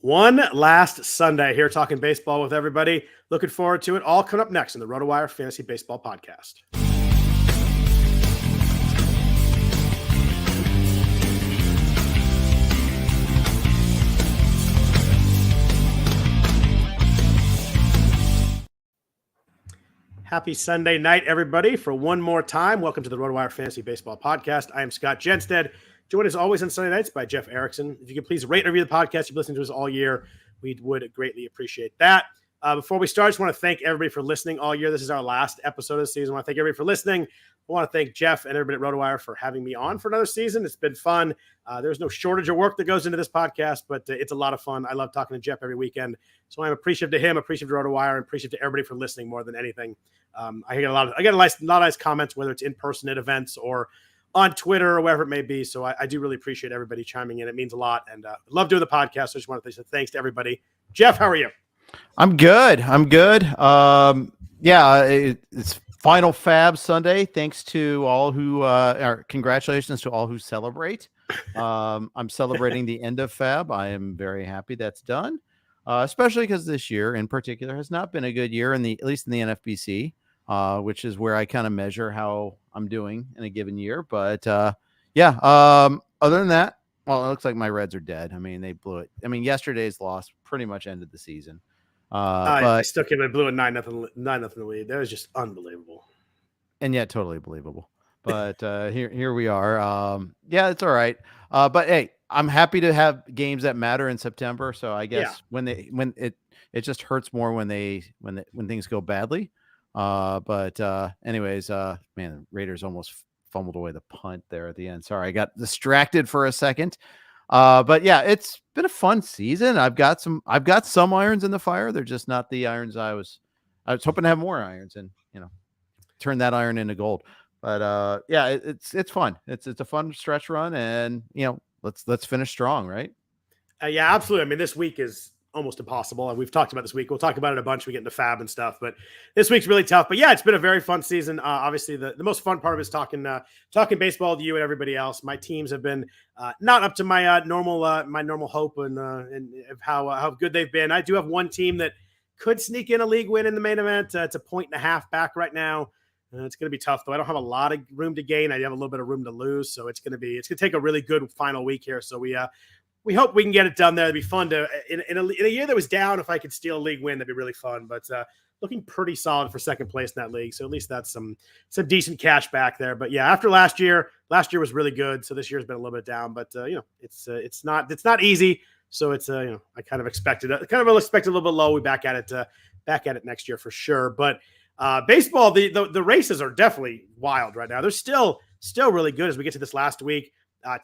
One last Sunday here talking baseball with everybody. Looking forward to it. All coming up next in the RotoWire Fantasy Baseball Podcast. Happy Sunday night, everybody, for one more time. Welcome to the RotoWire Fantasy Baseball Podcast. I am Scott Jenstad, joined as always on Sunday nights by Jeff Erickson. If you could please rate and review the podcast, you've listened to us all year. We would greatly appreciate that. Before we start, I just want to thank everybody for listening all year. This is our last episode of the season. I want to thank everybody for listening. I want to thank Jeff and everybody at RotoWire for having me on for another season. It's been fun. There's no shortage of work that goes into this podcast, but it's a lot of fun. I love talking to Jeff every weekend. So I'm appreciative to him, appreciative to RotoWire, and appreciative to everybody for listening more than anything. I get a lot of nice comments, whether it's in person at events or on Twitter or wherever it may be. So I do really appreciate everybody chiming in. It means a lot, and love doing the podcast. So I just want to say thanks to everybody. Jeff, how are you? I'm good. It's Final Fab Sunday. Thanks to all who congratulations to all who celebrate. I'm celebrating the end of Fab. I am very happy that's done, especially because this year in particular has not been a good year at least in the NFBC, which is where I kind of measure how I'm doing in a given year. But other than that, well, it looks like my Reds are dead. I mean, they blew it. I mean, yesterday's loss pretty much ended the season. I still came in, blew a 9-0 lead. That was just unbelievable. And yet totally believable. But here we are. It's all right. But hey, I'm happy to have games that matter in September. So I guess when it just hurts more when things go badly. Anyways, man, Raiders almost fumbled away the punt there at the end. Sorry, I got distracted for a second. But yeah, it's been a fun season. I've got some irons in the fire. They're just not the irons I was hoping to have more irons and, turn that iron into gold. But it's fun. It's a fun stretch run, and let's finish strong, right? Yeah, absolutely. I mean, this week is almost impossible. And we've talked about this week. We'll talk about it a bunch. We get into Fab and stuff, but this week's really tough. But yeah, it's been a very fun season. Obviously, the most fun part of it is talking baseball to you and everybody else. My teams have been not up to my normal hope and of how good they've been. I do have one team that could sneak in a league win in the main event. It's a 1.5 back right now. It's going to be tough, though. I don't have a lot of room to gain. I have a little bit of room to lose, so it's going to take a really good final week here. So we hope we can get it done there. It'd be fun to in a year that was down. If I could steal a league win, that'd be really fun. But looking pretty solid for second place in that league. So at least that's some decent cash back there. But yeah, after last year was really good. So this year's been a little bit down. But it's not easy. So it's I kind of expected a little bit low. We back at it next year for sure. But baseball, the races are definitely wild right now. They're still really good as we get to this last week.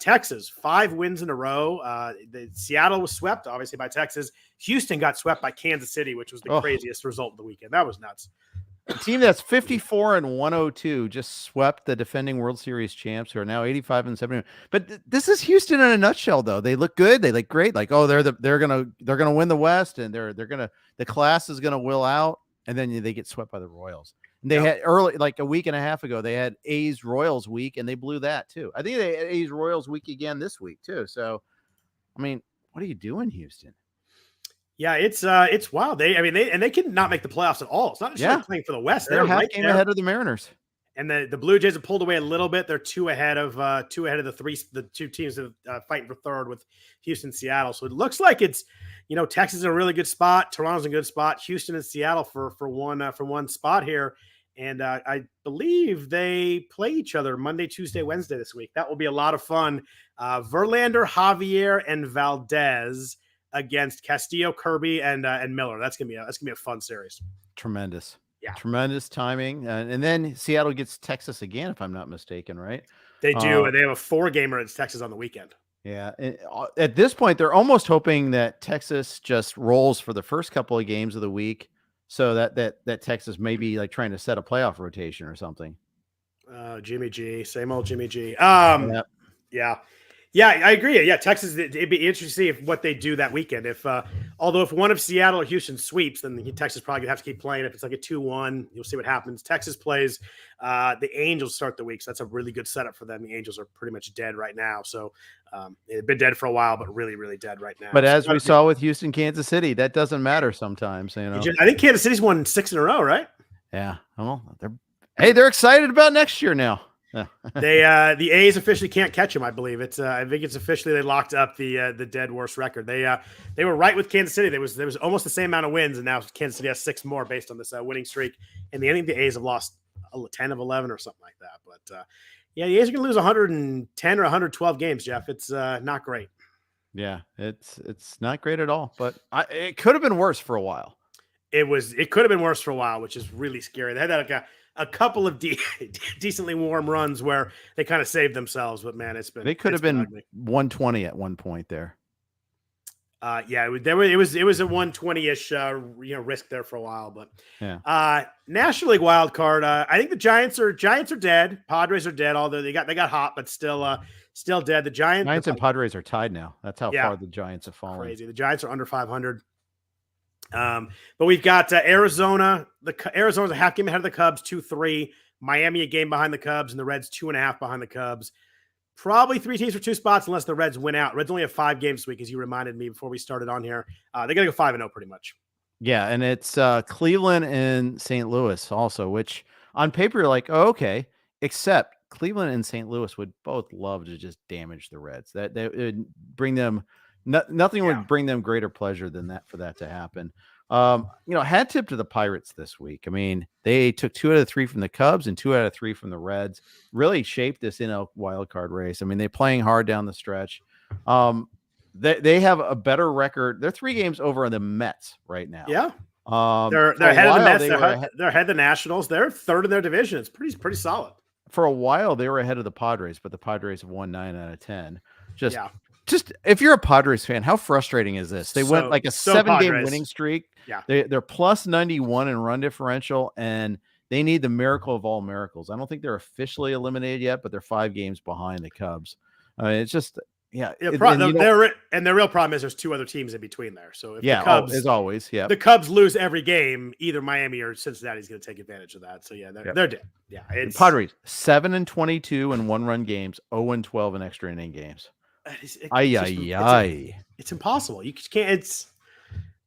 Texas, 5 wins in a row. Seattle was swept, obviously, by Texas. Houston got swept by Kansas City, which was the craziest result of the weekend. That was nuts. A team that's 54-102 just swept the defending World Series champs, who are now 85-70. But this is Houston in a nutshell, though. They look good. They look great. Like, they're gonna win the West, and the class is gonna will out, and then they get swept by the Royals. They had early, like a week and a half ago, they had A's Royals week, and they blew that too. I think they had A's Royals week again this week too. So, I mean, what are you doing, Houston? Yeah, it's wild. They can not make the playoffs at all. It's not just playing for the West. They're half game ahead of the Mariners. And the Blue Jays have pulled away a little bit. They're two ahead of the two teams that are fighting for third with Houston, Seattle. So it looks like it's, Texas is in a really good spot. Toronto's in a good spot. Houston and Seattle for one spot here. And I believe they play each other Monday, Tuesday, Wednesday this week. That will be a lot of fun. Verlander, Javier, and Valdez against Castillo, Kirby, and Miller. That's gonna be a fun series. Tremendous. Yeah. Tremendous timing. And then Seattle gets Texas again, if I'm not mistaken, right? They do. They have a 4-gamer against Texas on the weekend. Yeah. At this point, they're almost hoping that Texas just rolls for the first couple of games of the week, so that Texas may be like trying to set a playoff rotation or something. Jimmy G. Same old Jimmy G. Yeah. Yeah, I agree. Yeah, Texas, it'd be interesting to see what they do that weekend. If Although if one of Seattle or Houston sweeps, then Texas probably gonna have to keep playing. If it's like a 2-1, you'll see what happens. Texas plays the Angels start the week, so that's a really good setup for them. The Angels are pretty much dead right now, so they've been dead for a while, but really, really dead right now. But so as we saw with Houston, Kansas City, that doesn't matter sometimes. You know, I think Kansas City's won 6 in a row, right? Yeah. Well, they're excited about next year now. The A's officially can't catch him. I believe it's. I think it's officially they locked up the dead worst record. They were right with Kansas City. There was almost the same amount of wins, and now Kansas City has 6 more based on this winning streak. And I think the A's have lost 10 of 11 or something like that. But yeah, the A's are going to lose 110 or 112 games. Jeff, it's not great. Yeah, it's not great at all. But it could have been worse for a while. It could have been worse for a while, which is really scary. They had like a couple of decently warm runs where they kind of saved themselves, but man, they could have been ugly. 120 at one point there. Yeah, it was a 120-ish risk there for a while, but yeah. National League wild card. I think the Giants are dead. Padres are dead, although they got hot, but still dead. The Giants and Padres are tied now. That's how far the Giants have fallen. Crazy. The Giants are under 500. But we've got Arizona. Arizona's a half game ahead of the Cubs, 2-3. Miami a game behind the Cubs, and the Reds 2.5 behind the Cubs. Probably 3 teams for 2 spots unless the Reds win out. Reds only have 5 games this week, as you reminded me before we started on here. They're gonna go 5-0 pretty much. Yeah, and it's Cleveland and St. Louis also, which on paper you're like, oh, okay, except Cleveland and St. Louis would both love to just damage the Reds. That would bring them. Nothing would bring them greater pleasure than that for that to happen. Hat tip to the Pirates this week. I mean, they took 2 out of 3 from the Cubs and 2 out of 3 from the Reds. Really shaped this in a wild card race. I mean, they're playing hard down the stretch. They have a better record. They're 3 games over on the Mets right now. Yeah. They're ahead of the Mets. They're ahead of the Nationals. They're 3rd in their division. It's pretty solid. For a while, they were ahead of the Padres, but the Padres have won 9 out of 10. Just if you're a Padres fan, how frustrating is this? They went like a 7-game winning streak. Yeah. They're plus 91 in run differential, and they need the miracle of all miracles. I don't think they're officially eliminated yet, but they're 5 games behind the Cubs. It's just, the real problem is there's 2 other teams in between there. So if the Cubs, as always, the Cubs lose every game, either Miami or Cincinnati's going to take advantage of that. So they're dead. Yeah. The Padres 7-22 in 1-run games, 0-12 in extra inning games. It's impossible. You can't.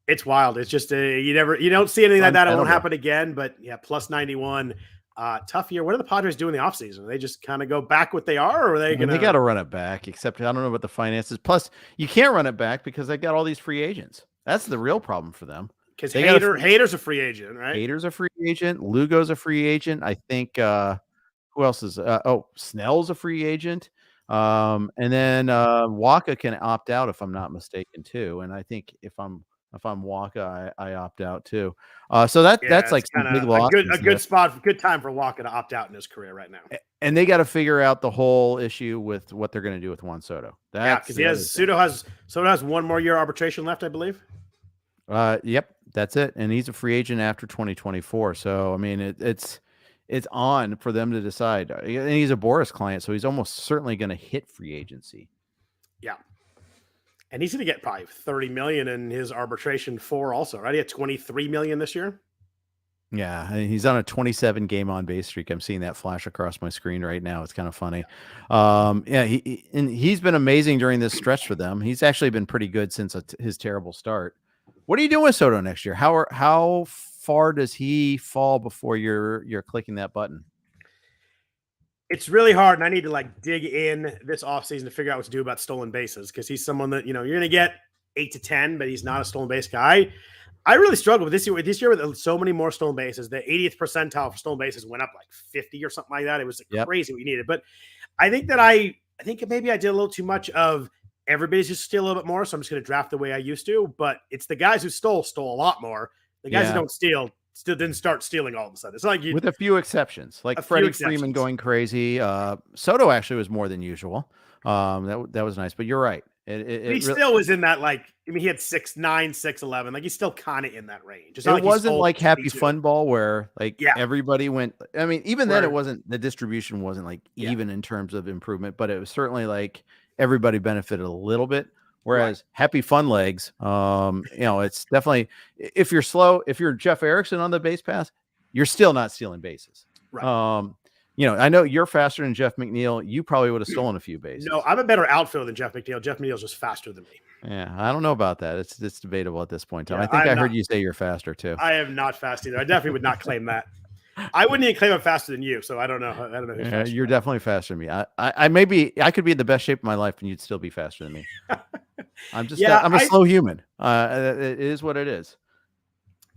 It's wild. It's just you don't see anything like that. It won't happen again. But yeah, plus 91. Tough year. What do the Padres do in the offseason? They just kind of go back what they are, or are they going to? They got to run it back. Except I don't know about the finances. Plus, you can't run it back because they got all these free agents. That's the real problem for them. Because Hader's a free agent, right? Hader's a free agent. Lugo's a free agent. I think. Who else is? Snell's a free agent. And then Waka can opt out if I'm not mistaken too. And I think if I'm Waka, I opt out too. So that's like some big loss. A good time for Waka to opt out in his career right now. And they got to figure out the whole issue with what they're going to do with Juan Soto. Because Soto has 1 more year arbitration left, I believe. Yep, that's it. And he's a free agent after 2024. So I mean, it's on for them to decide. And he's a Boris client, so he's almost certainly going to hit free agency. Yeah. And he's going to get probably $30 million in his arbitration for also, right? He had $23 million this year. Yeah, he's on a 27-game on base streak. I'm seeing that flash across my screen right now. It's kind of funny. He's been amazing during this stretch for them. He's actually been pretty good since his terrible start. What are you doing with Soto next year? How far does he fall before you're clicking that button? It's really hard, and I need to dig in this offseason to figure out what to do about stolen bases, because he's someone that you're going to get 8 to 10, but he's not a stolen base guy. I really struggled with this year. This year with so many more stolen bases, the 80th percentile for stolen bases went up like 50 or something like that. It was crazy what you needed. But I think that I think maybe I did a little too much of everybody's just steal a little bit more, so I'm just going to draft the way I used to. But it's the guys who stole a lot more. The guys who don't steal still didn't start stealing all of a sudden. It's like with a few exceptions, like Freddie Freeman going crazy. Soto actually was more than usual. That was nice, but you're right. He still was in that, he had 6'9", 6'11". Like, he's still kind of in that range. It wasn't like Happy Fun Ball where everybody went. I mean, even then it wasn't, the distribution wasn't even in terms of improvement, but it was certainly like everybody benefited a little bit. Whereas Happy Fun Legs, it's definitely, if you're slow, if you're Jeff Erickson on the base pass, you're still not stealing bases. Right. I know you're faster than Jeff McNeil. You probably would have stolen a few bases. No, I'm a better outfielder than Jeff McNeil. Jeff McNeil's just faster than me. Yeah, I don't know about that. It's debatable at this point in time. Yeah, I think I heard you say you're faster too. I am not fast either. I definitely would not claim that. I wouldn't even claim I'm faster than you, so I don't know. Who's you're definitely faster than me. I could be in the best shape of my life and you'd still be faster than me. I'm a slow human. It is what it is.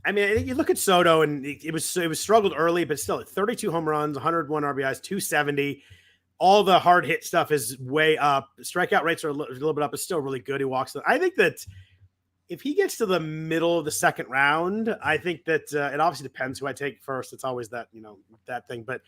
I mean, you look at Soto, and it was struggled early, but still 32 home runs, 101 RBIs, 270. All the hard hit stuff is way up. Strikeout rates are a little bit up. It's still really good. He walks. I think that if he gets to the middle of the second round, I think that it obviously depends who I take first. It's always that that thing, but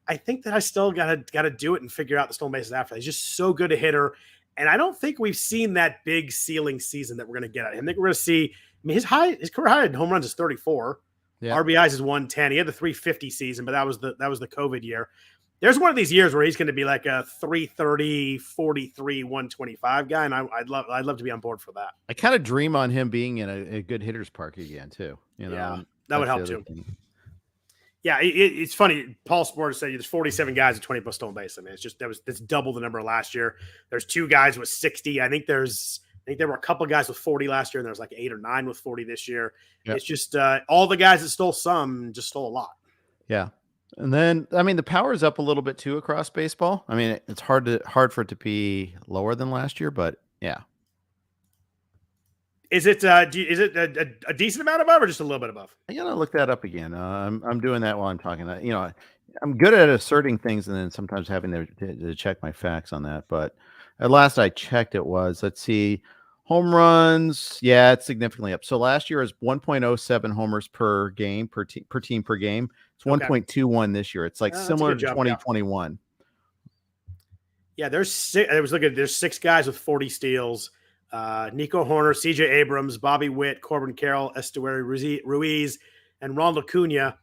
I think that I still gotta do it and figure out the stolen bases after. He's just so good a hitter, and I don't think we've seen that big ceiling season that we're gonna get at him. I think we're gonna see. I mean, his career high in home runs is 34. Yeah. RBIs is 110. He had the 350 season, but that was the COVID year. There's one of these years where he's going to be like a 330, 43, 125 guy, and I'd love to be on board for that. I kind of dream on him being in a good hitter's park again too. Yeah, that would help too. Yeah, it's funny. Paul Sporter said there's 47 guys with 20 plus stolen base. I mean, that's double the number last year. There's 2 guys with 60. I think there were a couple of guys with 40 last year, and there was like 8 or 9 with 40 this year. Yep. It's just all the guys that stole some just stole a lot. Yeah. And then, I mean, the power is up a little bit too across baseball. I mean, it's hard for it to be lower than last year, but yeah. Is it a decent amount above or just a little bit above? I gotta look that up again. I'm doing that while I'm talking. I'm good at asserting things and then sometimes having to check my facts on that. But at last I checked, it was, let's see, home runs. Yeah, it's significantly up. So last year is 1.07 homers per game, per team per game. It's 1.21 this year. It's like similar to 2021. Yeah, there's 6 guys with 40 steals. Nico Horner, CJ Abrams, Bobby Witt, Corbin Carroll, Estuary Ruiz, and Ronald Acuna.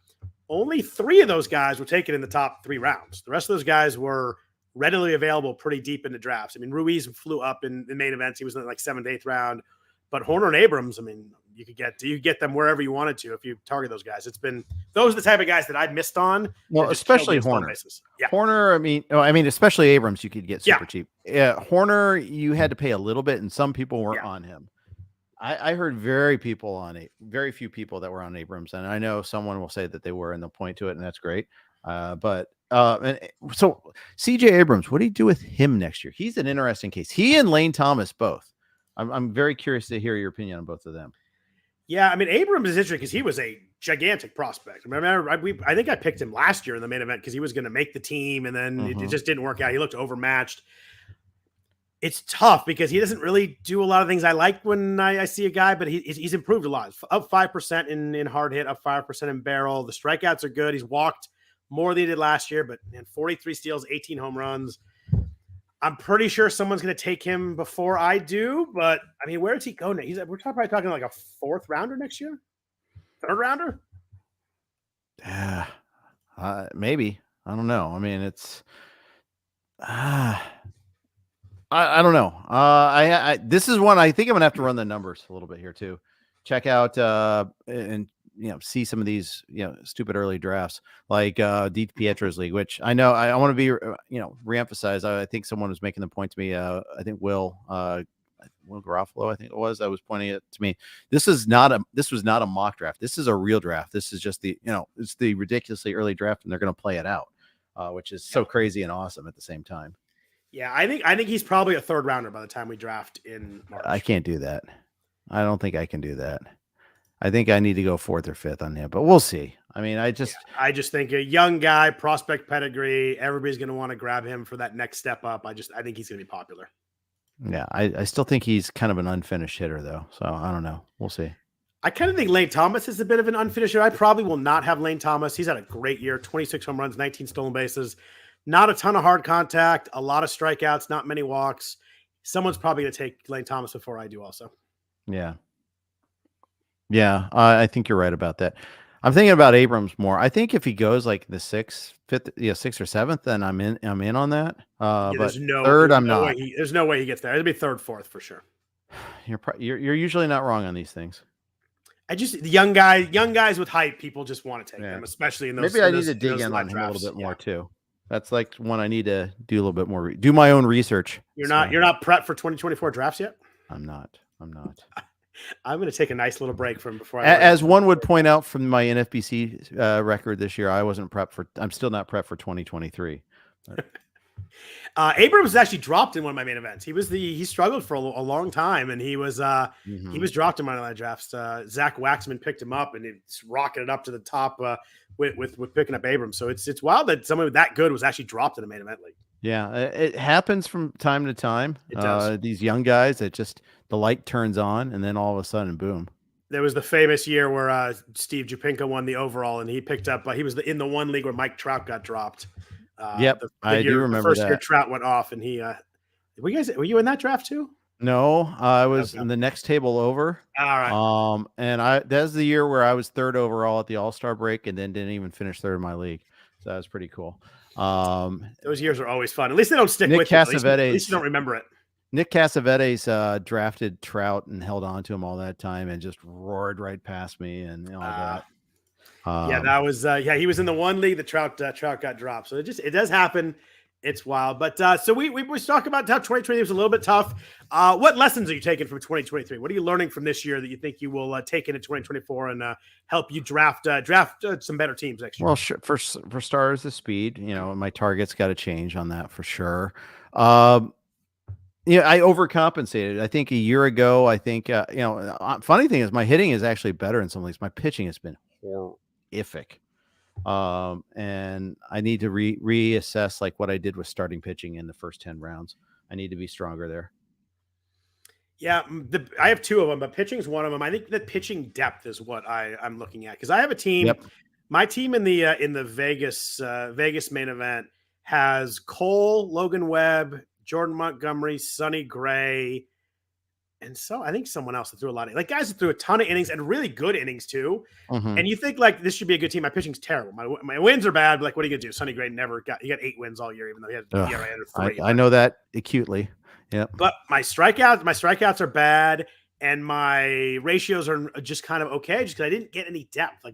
Only 3 of those guys were taken in the top 3 rounds. The rest of those guys were readily available pretty deep in the drafts. I mean, Ruiz flew up in the main events. He was in like 7th, 8th round. But Horner and Abrams, I mean, you get them wherever you wanted to if you target those guys. Those are the type of guys that I'd missed on. Well, especially Horner. Yeah. Horner, I mean, especially Abrams, you could get super cheap. Yeah, Horner, you had to pay a little bit, and some people were on him. I heard very few people that were on Abrams, and I know someone will say that they were, and they'll point to it, and that's great. And so CJ Abrams, what do you do with him next year? He's an interesting case. He and Lane Thomas both. I'm very curious to hear your opinion on both of them. Yeah, I mean, Abrams is interesting because he was a gigantic prospect. Remember, I think I picked him last year in the main event because he was going to make the team, and then it just didn't work out. He looked overmatched. It's tough because he doesn't really do a lot of things I like when I see a guy, but he's improved a lot. Up 5% in hard hit, up 5% in barrel. The strikeouts are good. He's walked more than he did last year, but 43 steals, 18 home runs. I'm pretty sure someone's going to take him before I do, but I mean, where does he go next? We're probably talking like a 4th rounder next year, 3rd rounder. Yeah, maybe. I don't know. I mean, it's. I don't know. This is one I think I'm gonna have to run the numbers a little bit here too. Check out and see some of these stupid early drafts like DiPietro's league, which I know I want to be reemphasize. I think someone was making the point to me. I think Will Garofalo, I think it was. I was pointing it to me. This was not a mock draft. This is a real draft. This is just it's the ridiculously early draft, and they're going to play it out, which is so crazy and awesome at the same time. Yeah, I think he's probably a 3rd rounder by the time we draft in March. I can't do that. I don't think I can do that. I think I need to go 4th or 5th on him, but we'll see. I mean, I just think a young guy, prospect pedigree, everybody's going to want to grab him for that next step up. I think he's going to be popular. Yeah, I still think he's kind of an unfinished hitter though. So I don't know. We'll see. I kind of think Lane Thomas is a bit of an unfinished hitter. I probably will not have Lane Thomas. He's had a great year, 26 home runs, 19 stolen bases, not a ton of hard contact, a lot of strikeouts, not many walks. Someone's probably going to take Lane Thomas before I do also. Yeah. Yeah, I think you're right about that. I'm thinking about Abrams more. I think if he goes like the 6th or 7th, then I'm in on that. But 3rd, I'm not. There's no way he gets there. It'll be 3rd, 4th for sure. You're usually not wrong on these things. The young guys with hype, people just want to take them, especially in those. Maybe I need to in dig those in on him drafts. a little bit more too. That's like one I need to do a little bit more. Do my own research. You're not prepped for 2024 drafts yet. I'm not. I'm going to take a nice little break from before. As one would point out from my NFBC record this year, I wasn't prepped for. I'm still not prepped for 2023. Abrams was actually dropped in one of my main events. He struggled for a long time, and he was dropped in one of my drafts. Zach Waxman picked him up, and it's rocketed up to the top with picking up Abrams. So it's wild that someone that good was actually dropped in a main event league. Yeah, it happens from time to time. It does. These young guys, the light turns on, and then all of a sudden, boom. There was the famous year where Steve Jupinka won the overall, and he picked up. He was in the one league where Mike Trout got dropped. I do remember the first that. year Trout went off, and he. Were you in that draft too? No, I was in the next table over. All right. And that's the year where I was third overall at the All-Star break, and then didn't even finish third in my league. So that was pretty cool. Those years are always fun. At least they don't stick Nick with Cassavetes, you. At least you don't remember it. Nick Cassavetes drafted Trout and held on to him all that time and just roared right past me and all that. That was he was in the one league. The Trout got dropped. So it does happen. It's wild. But so we talk about how 2023 was a little bit tough. What lessons are you taking from 2023? What are you learning from this year that you think you will take into 2024 and help you draft some better teams next year? Well, sure. For starters, the speed. My target's got to change on that for sure. I overcompensated. I think a year ago, funny thing is my hitting is actually better in some leagues. My pitching has been horrific. And I need to reassess like what I did with starting pitching in the first 10 rounds. I need to be stronger there. Yeah, I have two of them, but pitching is one of them. I think that pitching depth is what I'm looking at because I have a team. Yep. My team in the Vegas main event has Cole, Logan Webb, Jordan Montgomery, Sonny Gray, and so I think someone else that threw a lot of guys that threw a ton of innings and really good innings too. Mm-hmm. And you think this should be a good team. My pitching's terrible. My wins are bad. But what are you gonna do? Sonny Gray he got 8 wins all year, even though he had ERA 3. I know that acutely. Yeah. But my strikeouts are bad, and my ratios are just kind of okay, just because I didn't get any depth.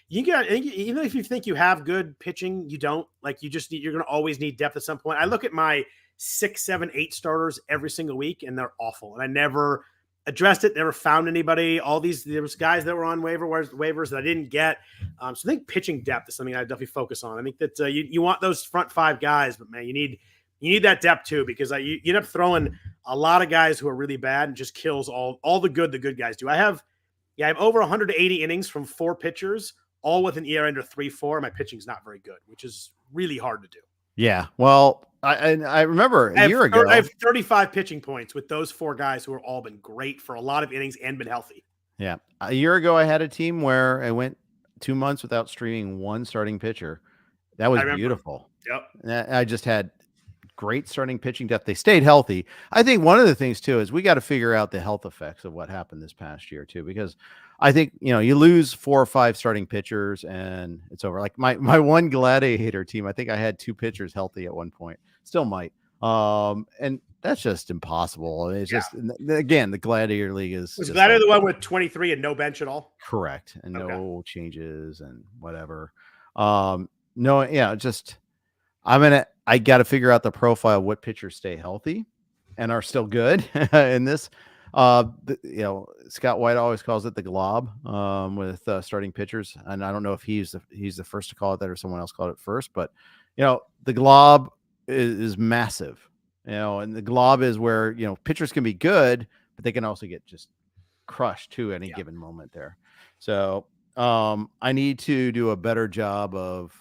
Even if you think you have good pitching, you don't. You're gonna always need depth at some point. I look at my 6, 7, 8 starters every single week, and they're awful. And I never addressed it, never found anybody. There was guys that were on waivers that I didn't get. So I think pitching depth is something I definitely focus on. I think that you want those front 5 guys, but man, you need that depth too, because you end up throwing a lot of guys who are really bad and just kills all the good guys do. I have over 180 innings from 4 pitchers, all with an ERA under 3.4. My pitching's not very good, which is really hard to do. Yeah. Well, I remember a year ago. I have 35 pitching points with those 4 guys who have all been great for a lot of innings and been healthy. Yeah. A year ago, I had a team where I went 2 months without streaming one starting pitcher. That was beautiful. Yep. I just had great starting pitching depth. They stayed healthy. I think one of the things too is we got to figure out the health effects of what happened this past year too, because I think, you lose 4 or 5 starting pitchers and it's over. Like my one gladiator team, I think I had 2 pitchers healthy at one point, still might. And that's just impossible. It's just, again, the gladiator league is. Was Gladiator the one with 23 and no bench at all? Correct. And no changes and whatever. I got to figure out the profile of what pitchers stay healthy and are still good in this. Scott White always calls it the glob with starting pitchers, and I don't know if he's the first to call it that or someone else called it first, but the glob is massive, and the glob is where pitchers can be good, but they can also get just crushed too any given moment there. So I need to do a better job of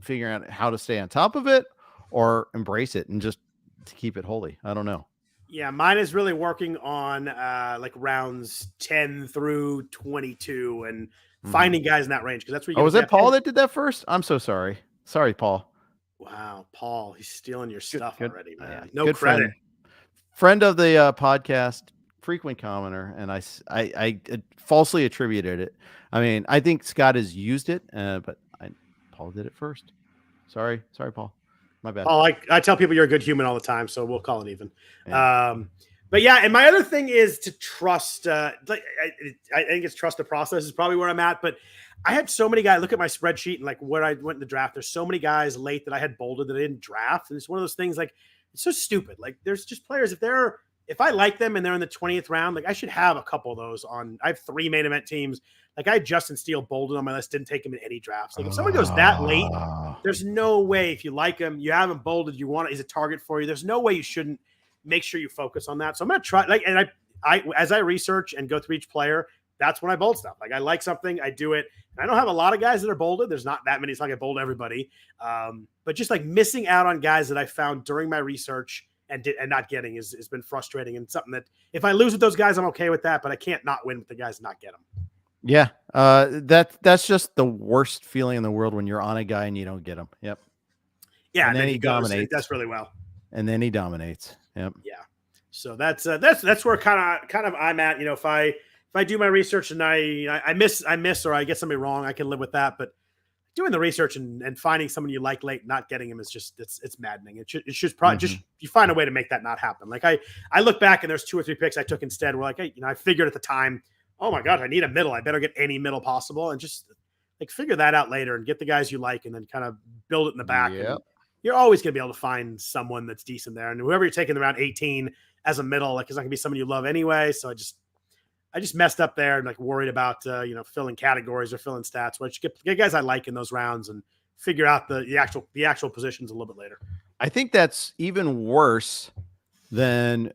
figuring out how to stay on top of it or embrace it and just to keep it holy. I don't know. Yeah, mine is really working on rounds 10 through 22 and finding guys in that range, because that's where you was it Paul that did that first? I'm so sorry. Sorry, Paul. Wow, Paul, he's stealing your stuff already, man. No good credit. Friend of the podcast, frequent commenter, and I falsely attributed it. I mean, I think Scott has used it, but Paul did it first. Sorry, Paul. My bad. Paul, I tell people you're a good human all the time, so we'll call it even. Yeah. But yeah, and my other thing is to trust. I think it's trust the process is probably where I'm at. But I had so many guys look at my spreadsheet and like where I went in the draft. There's so many guys late that I had bolded that I didn't draft, and it's one of those things like it's so stupid. Like there's just players if I like them and they're in the 20th round, like I should have a couple of those on. I have 3 main event teams. Like I had Justin Steele bolded on my list, didn't take him in any drafts. Like if someone goes that late, there's no way if you like him, you have him bolded, you want it, he's a target for you. There's no way you shouldn't make sure you focus on that. So I'm gonna try and I as I research and go through each player, that's when I bold stuff. Like I like something, I do it. And I don't have a lot of guys that are bolded. There's not that many. It's not like I bold everybody. But just like missing out on guys that I found during my research and not getting has been frustrating and something that if I lose with those guys, I'm okay with that. But I can't not win with the guys and not get them. Yeah, that's just the worst feeling in the world when you're on a guy and you don't get him. Yep. Yeah, and then he dominates. That's really well. And then he dominates. Yep. Yeah. So that's where kind of I'm at. You know, if I do my research and I miss or I get somebody wrong, I can live with that. But doing the research and finding someone you like late, not getting him is just it's maddening. It should probably just you find a way to make that not happen. Like I look back and there's 2 or 3 picks I took instead. We're like, hey, I figured at the time, oh my God, I need a middle. I better get any middle possible and just like figure that out later and get the guys you like and then kind of build it in the back. Yep. You're always going to be able to find someone that's decent there. And whoever you're taking around 18 as a middle, like it's not going to be someone you love anyway. So I just messed up there and like worried about, filling categories or filling stats, which get guys I like in those rounds and figure out the actual positions a little bit later. I think that's even worse than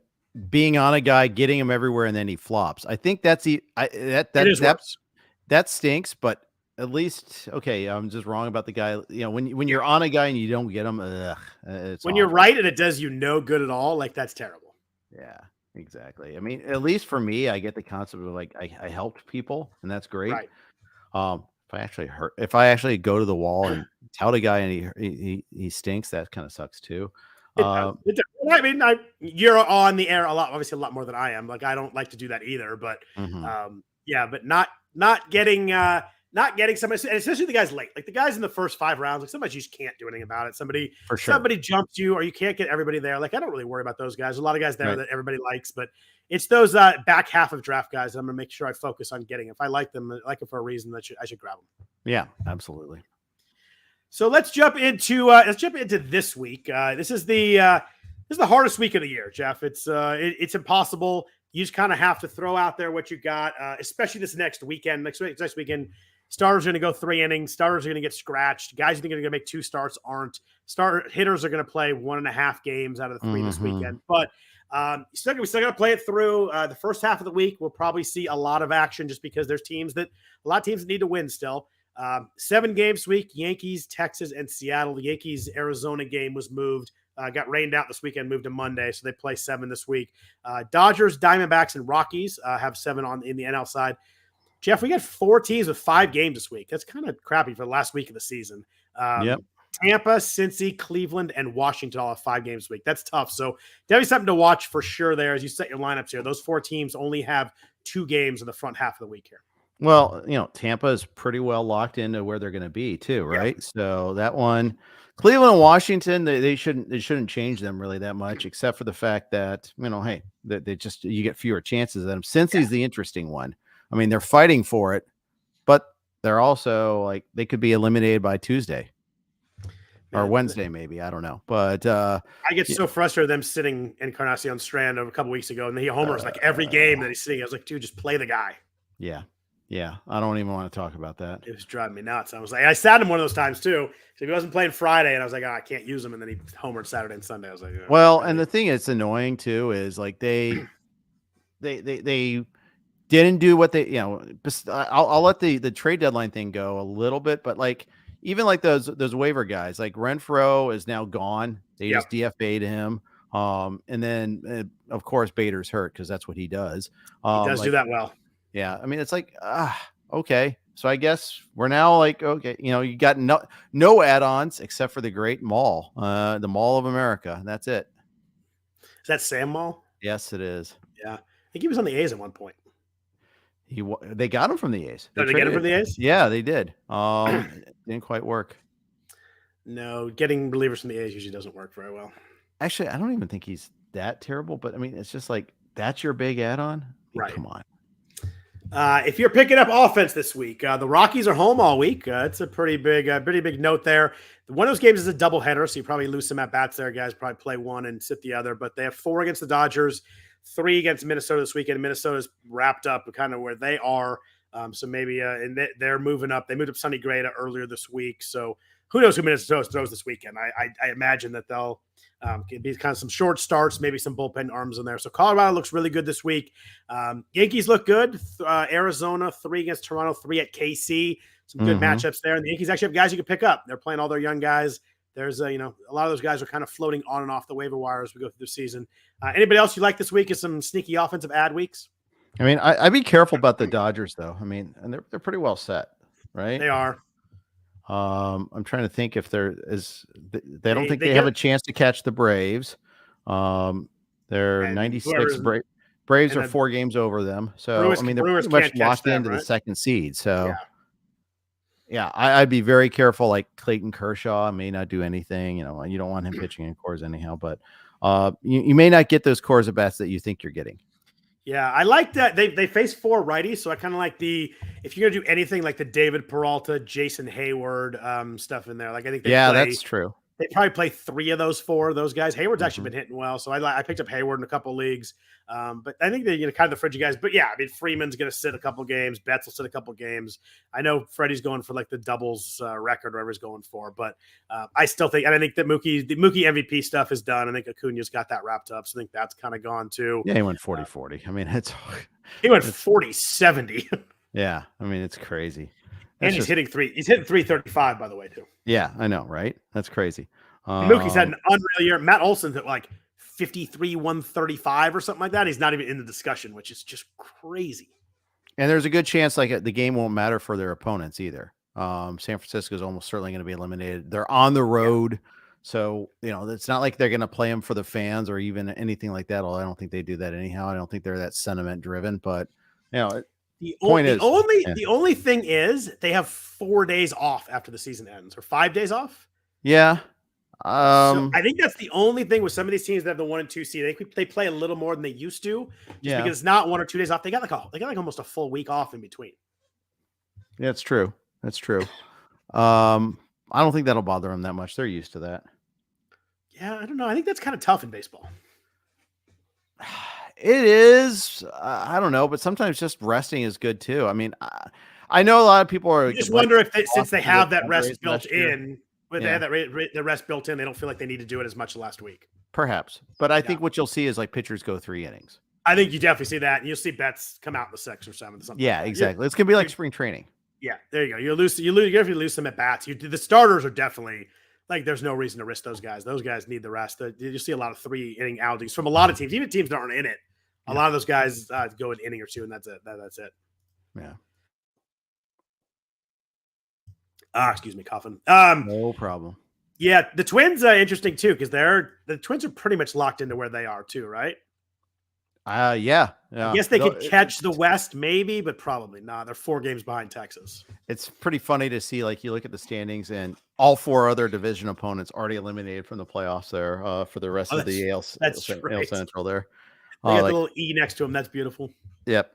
being on a guy, getting him everywhere, and then he flops. I think that stinks, but at least, okay, I'm just wrong about the guy. When you're on a guy and you don't get him, it's when awful. You're right and it does you no good at all, like that's terrible. Yeah, exactly. I mean, at least for me, I get the concept of like I helped people, and that's great. Right. If I actually go to the wall and tout a guy and he stinks, that kind of sucks too. I mean, you're on the air obviously a lot more than I am. Like I don't like to do that either, but but not getting somebody, and especially the guys late, like the guys in the first 5 rounds, like sometimes you just can't do anything about it. Somebody jumps you, or you can't get everybody there. Like I don't really worry about those guys. A lot of guys there that everybody likes, but it's those back half of draft guys that I'm gonna make sure I focus on getting. If I like them, for a reason, I should grab them. Yeah, absolutely. So let's jump into this week. This is the hardest week of the year, Jeff. It's impossible. You just kind of have to throw out there what you got, especially this next weekend. Next weekend, starters are going to go 3 innings. Starters are going to get scratched. Guys who think are going to make 2 starts aren't. Hitters are going to play 1.5 games out of the 3 this weekend. But we still got to play it through. The first half of the week, we'll probably see a lot of action just because there's a lot of teams that need to win still. 7 games this week: Yankees, Texas, and Seattle. The Yankees Arizona game was moved. Got rained out this weekend, moved to Monday, so they play 7 this week. Dodgers, Diamondbacks, and Rockies have 7 in the NL side. Jeff, we got 4 teams with 5 games this week. That's kind of crappy for the last week of the season. Tampa, Cincy, Cleveland, and Washington all have 5 games this week. That's tough. So definitely something to watch for sure there as you set your lineups here. Those 4 teams only have 2 games in the front half of the week here. Well, Tampa is pretty well locked into where they're going to be too, right? Yeah. So that one, Cleveland and Washington, they shouldn't change them really that much, except for the fact that you get fewer chances at them. Cincy's the interesting one. I mean, they're fighting for it, but they're also like they could be eliminated by Tuesday or Wednesday, maybe. I don't know, but I get so frustrated with them sitting Encarnacion Strand a couple weeks ago, and he homers like every game that he's sitting. I was like, dude, just play the guy. Yeah, I don't even want to talk about that. It was driving me nuts. I sat him one of those times too. So he wasn't playing Friday, and I was like, I can't use him. And then he homered Saturday and Sunday. I was like, and the thing that's annoying too is like they didn't do what they, I'll let the trade deadline thing go a little bit, but like even like those waiver guys, like Renfroe is now gone. They just DFA'd him. And then of course Bader's hurt because that's what he does. He does do that well. Yeah, I mean, it's like, okay. So I guess we're now like, okay, you got no add-ons except for the Great Mall, the Mall of America. That's it. Is that Sam Mall? Yes, it is. Yeah, I think he was on the A's at one point. They got him from the A's. Did they get him from the A's? Yeah, they did. Didn't quite work. No, getting relievers from the A's usually doesn't work very well. Actually, I don't even think he's that terrible, but I mean, it's just like That's your big add-on? Right. Come on. If you're picking up offense this week, the Rockies are home all week. It's a pretty big note there. One of those games is a doubleheader, so you probably lose some at bats there, guys. Probably play one and sit the other. But they have 4 against the Dodgers, 3 against Minnesota this weekend. Minnesota's wrapped up kind of where they are. So maybe and they're moving up. They moved up Sonny Gray earlier this week. So who knows who Minnesota throws this weekend? I imagine that they'll be kind of some short starts, maybe some bullpen arms in there. So Colorado looks really good this week. Yankees look good. Arizona 3 against Toronto, 3 at KC. Some good matchups there. And the Yankees actually have guys you can pick up. They're playing all their young guys. There's a lot of those guys are kind of floating on and off the waiver wire as we go through the season. Anybody else you like this week is some sneaky offensive ad weeks? I mean, I'd be careful about the Dodgers though. I mean, and they're pretty well set, right? They are. I'm trying to think if there is. They don't think they have a chance to catch the Braves. They're 96. Braves are 4 games over them, so Brewers, I mean they're pretty much locked into the second seed. So yeah, I'd be very careful. Like Clayton Kershaw may not do anything. You don't want him pitching in cores anyhow, but you may not get those cores at bats that you think you're getting. Yeah, I like that. They face 4 righties, so I kind of like if you're gonna do anything like the David Peralta, Jason Hayward stuff in there. Like I think that's true. They probably play 3 of those 4. Those guys. Hayward's actually been hitting well, so I picked up Hayward in a couple leagues. But I think they're kind of the fridgy guys. But yeah, I mean Freeman's going to sit a couple games. Betts will sit a couple games. I know Freddie's going for like the doubles record, whatever he's going for. But I still think, and I think that the Mookie MVP stuff is done. I think Acuna's got that wrapped up. So I think that's kind of gone too. Yeah, he went 40-40. I mean, he went 40-70. Yeah, I mean it's crazy. And he's hitting 335, by the way, too. Yeah, I know, right? That's crazy. Mookie's had an unreal year. Matt Olson's at like 53, 135 or something like that. He's not even in the discussion, which is just crazy. And there's a good chance like the game won't matter for their opponents either. San Francisco is almost certainly going to be eliminated. They're on the road. So, it's not like they're going to play them for the fans or even anything like that. Although I don't think they do that anyhow. I don't think they're that sentiment driven, but the only thing is they have 4 days off after the season ends, or 5 days off. Yeah. So I think that's the only thing with some of these teams that have the 1 and 2 seed. They play a little more than they used to, because it's not 1 or 2 days off. They got like almost a full week off in between. Yeah, it's true. That's true. I don't think that'll bother them that much. They're used to that. Yeah, I don't know. I think that's kind of tough in baseball. It is. I don't know, but sometimes just resting is good too. I mean, I know a lot of people are. I just wonder if since they have that rest built in, they have the rest built in, they don't feel like they need to do it as much last week. Perhaps, but I think what you'll see is like pitchers go 3 innings. I think you definitely see that, and you'll see Betts come out in the 6th or 7th or something. Yeah, exactly. It's gonna be like spring training. Yeah, there you go. You definitely lose some at bats. The starters are definitely like there's no reason to risk those guys. Those guys need the rest. You see a lot of 3-inning outings from a lot of teams, even teams that aren't in it. A lot of those guys go an inning or 2, and that's it. That's it. Yeah. Excuse me, coughing. No problem. Yeah, the Twins are interesting too, because the Twins are pretty much locked into where they are too, right? Yeah. I guess they could catch the West maybe, but probably not. They're 4 games behind Texas. It's pretty funny to see, like, you look at the standings and all 4 other division opponents already eliminated from the playoffs there for the rest of the AL Central there. They got the little E next to them. That's beautiful. Yep.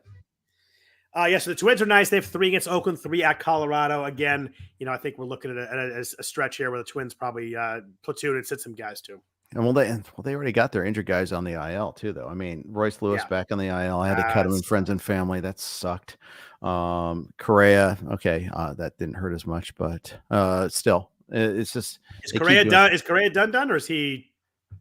So the Twins are nice. They have 3 against Oakland, 3 at Colorado. Again, I think we're looking at a stretch here where the Twins probably platoon and sit some guys too. And they already got their injured guys on the IL too, though. I mean, Royce Lewis back on the IL. I had to cut him in friends and family. That sucked. Correa, okay, that didn't hurt as much, but still, it's just. Is Correa done? Is Correa done, or is he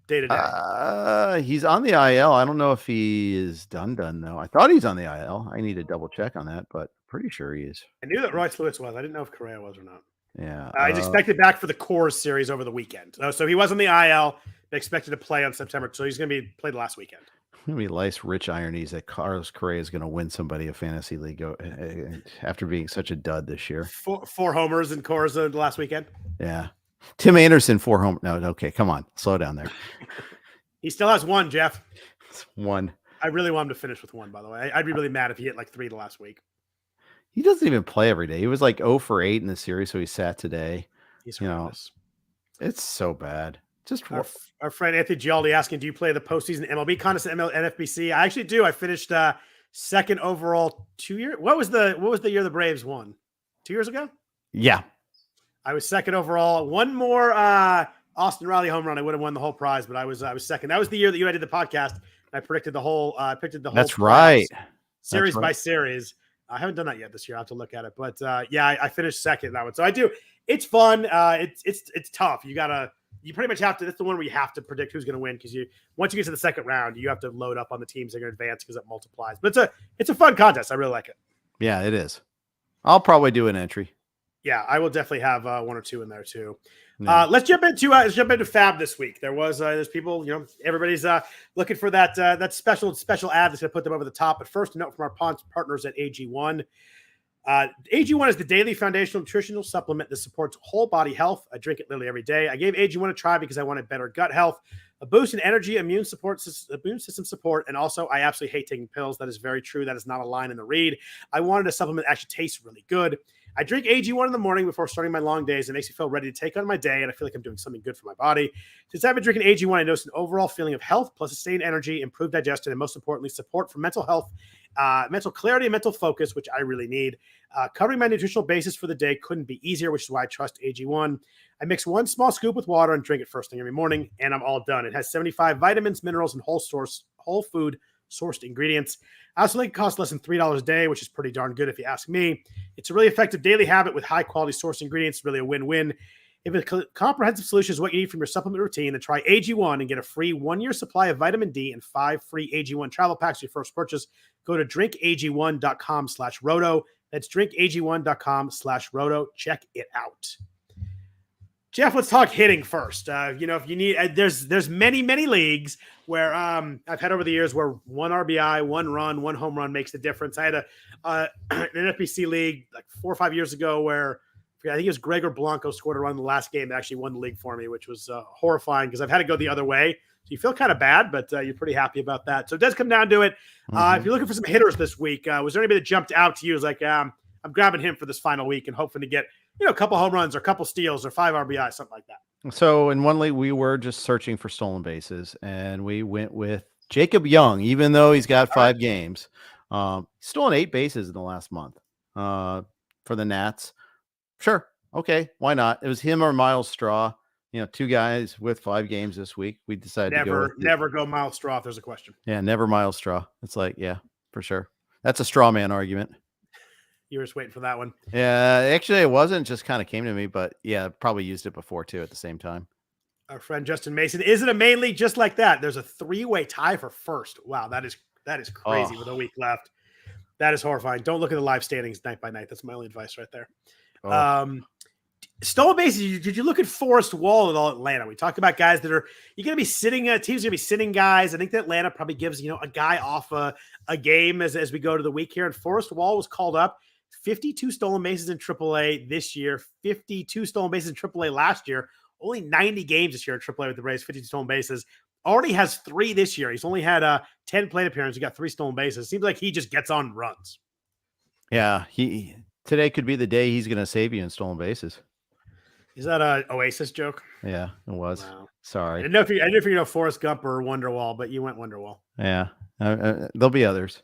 day to day? He's on the IL. I don't know if he is done though. I thought he's on the IL. I need to double check on that, but pretty sure he is. I knew that Royce Lewis was. I didn't know if Correa was or not. Yeah, he's expected back for the Coors series over the weekend. So he was on the IL. Expected to play on September, so he's going to be played last weekend. It'll be nice, rich ironies that Carlos Correa is going to win somebody a fantasy league after being such a dud this year. 4 homers in Coors last weekend. Yeah, Tim Anderson 4 home. No, okay, come on, slow down there. He still has 1, Jeff. 1. I really want him to finish with 1. By the way, I'd be really mad if he hit like 3 the last week. He doesn't even play every day. He was like 0 for 8 in the series, so he sat today. He's it's so bad. Just our friend Anthony Gialdi asking, do you play the postseason MLB contest at NFBC? I actually do. I finished second overall 2 years. What was the year the Braves won? 2 years ago? Yeah. I was second overall. One more Austin Riley home run, I would have won the whole prize, but I was second. That was the year that you and I did the podcast. I predicted the whole. That's right. Series by series. I haven't done that yet this year. I will have to look at it, but I finished second in that one. So I do. It's fun. It's tough. You pretty much have to. That's the one where you have to predict who's going to win, because once you get to the second round, you have to load up on the teams that are going to advance, because it multiplies. But it's a fun contest. I really like it. Yeah, it is. I'll probably do an entry. Yeah, I will definitely have one or two in there too. No. Let's jump into Fab this week. There's people, everybody's looking for that special ad that's going to put them over the top. But first, a note from our partners at AG1. AG1 is the daily foundational nutritional supplement that supports whole body health. I drink it literally every day. I gave AG1 a try because I wanted better gut health, a boost in energy, immune system support, and also I absolutely hate taking pills. That is very true. That is not a line in the read. I wanted a supplement that actually tastes really good. I drink AG1 in the morning before starting my long days. It makes me feel ready to take on my day, and I feel like I'm doing something good for my body. Since I've been drinking AG1, I noticed an overall feeling of health, plus sustained energy, improved digestion, and most importantly, support for mental health, mental clarity, and mental focus, which I really need. Covering my nutritional basis for the day couldn't be easier, which is why I trust AG1. I mix one small scoop with water and drink it first thing every morning, and I'm all done. It has 75 vitamins, minerals, and whole food sourced ingredients. I also think it costs less than $3 a day, which is pretty darn good if you ask me. It's a really effective daily habit with high quality source ingredients, really a win-win. If a comprehensive solution is what you need from your supplement routine, then try AG1 and get a free 1-year supply of vitamin D and 5 free AG1 travel packs for your first purchase. Go to drinkag1.com/roto. That's drinkag1.com/roto. Check it out. Jeff, let's talk hitting first. If you need, there's many leagues where I've had over the years where one RBI, one run, one home run makes the difference. I had an NFBC league like 4 or 5 years ago where I think it was Gregor Blanco scored a run in the last game that actually won the league for me, which was horrifying because I've had to go the other way. So you feel kind of bad, but you're pretty happy about that. So it does come down to it. If you're looking for some hitters this week, was there anybody that jumped out to you? It was like, I'm grabbing him for this final week and hoping to get a couple home runs or a couple steals or 5 RBI, something like that. So in one league, we were just searching for stolen bases, and we went with Jacob Young, even though he's got 5 games. Stolen 8 bases in the last month for the Nats. Sure. Okay. Why not? It was him or Miles Straw. 2 guys with 5 games this week. We decided to never go Miles Straw if there's a question. Yeah, never Miles Straw. It's like, yeah, for sure. That's a straw man argument. You were just waiting for that one. Yeah, actually, it wasn't. Just kind of came to me, but yeah, probably used it before too at the same time. Our friend Justin Mason, is it a main league just like that? There's a 3-way tie for first. Wow, that is crazy with a week left. That is horrifying. Don't look at the live standings night by night. That's my only advice right there. Stolen bases. Did you look at Forrest Wall at all Atlanta? We talked about guys that are you're going to be sitting. Teams are going to be sitting guys. I think that Atlanta probably gives a guy off a game as we go to the week here. And Forrest Wall was called up. 52 stolen bases in AAA this year. 52 stolen bases in AAA last year. Only 90 games this year in AAA with the Braves. 52 stolen bases. Already has 3 this year. He's only had 10 plate appearances. He got 3 stolen bases. Seems like he just gets on runs. Yeah, today could be the day he's going to save you in stolen bases. Is that a Oasis joke? Yeah, it was. Wow. Sorry. I didn't know if you're Forrest Gump or Wonderwall, but you went Wonderwall. Yeah, there'll be others.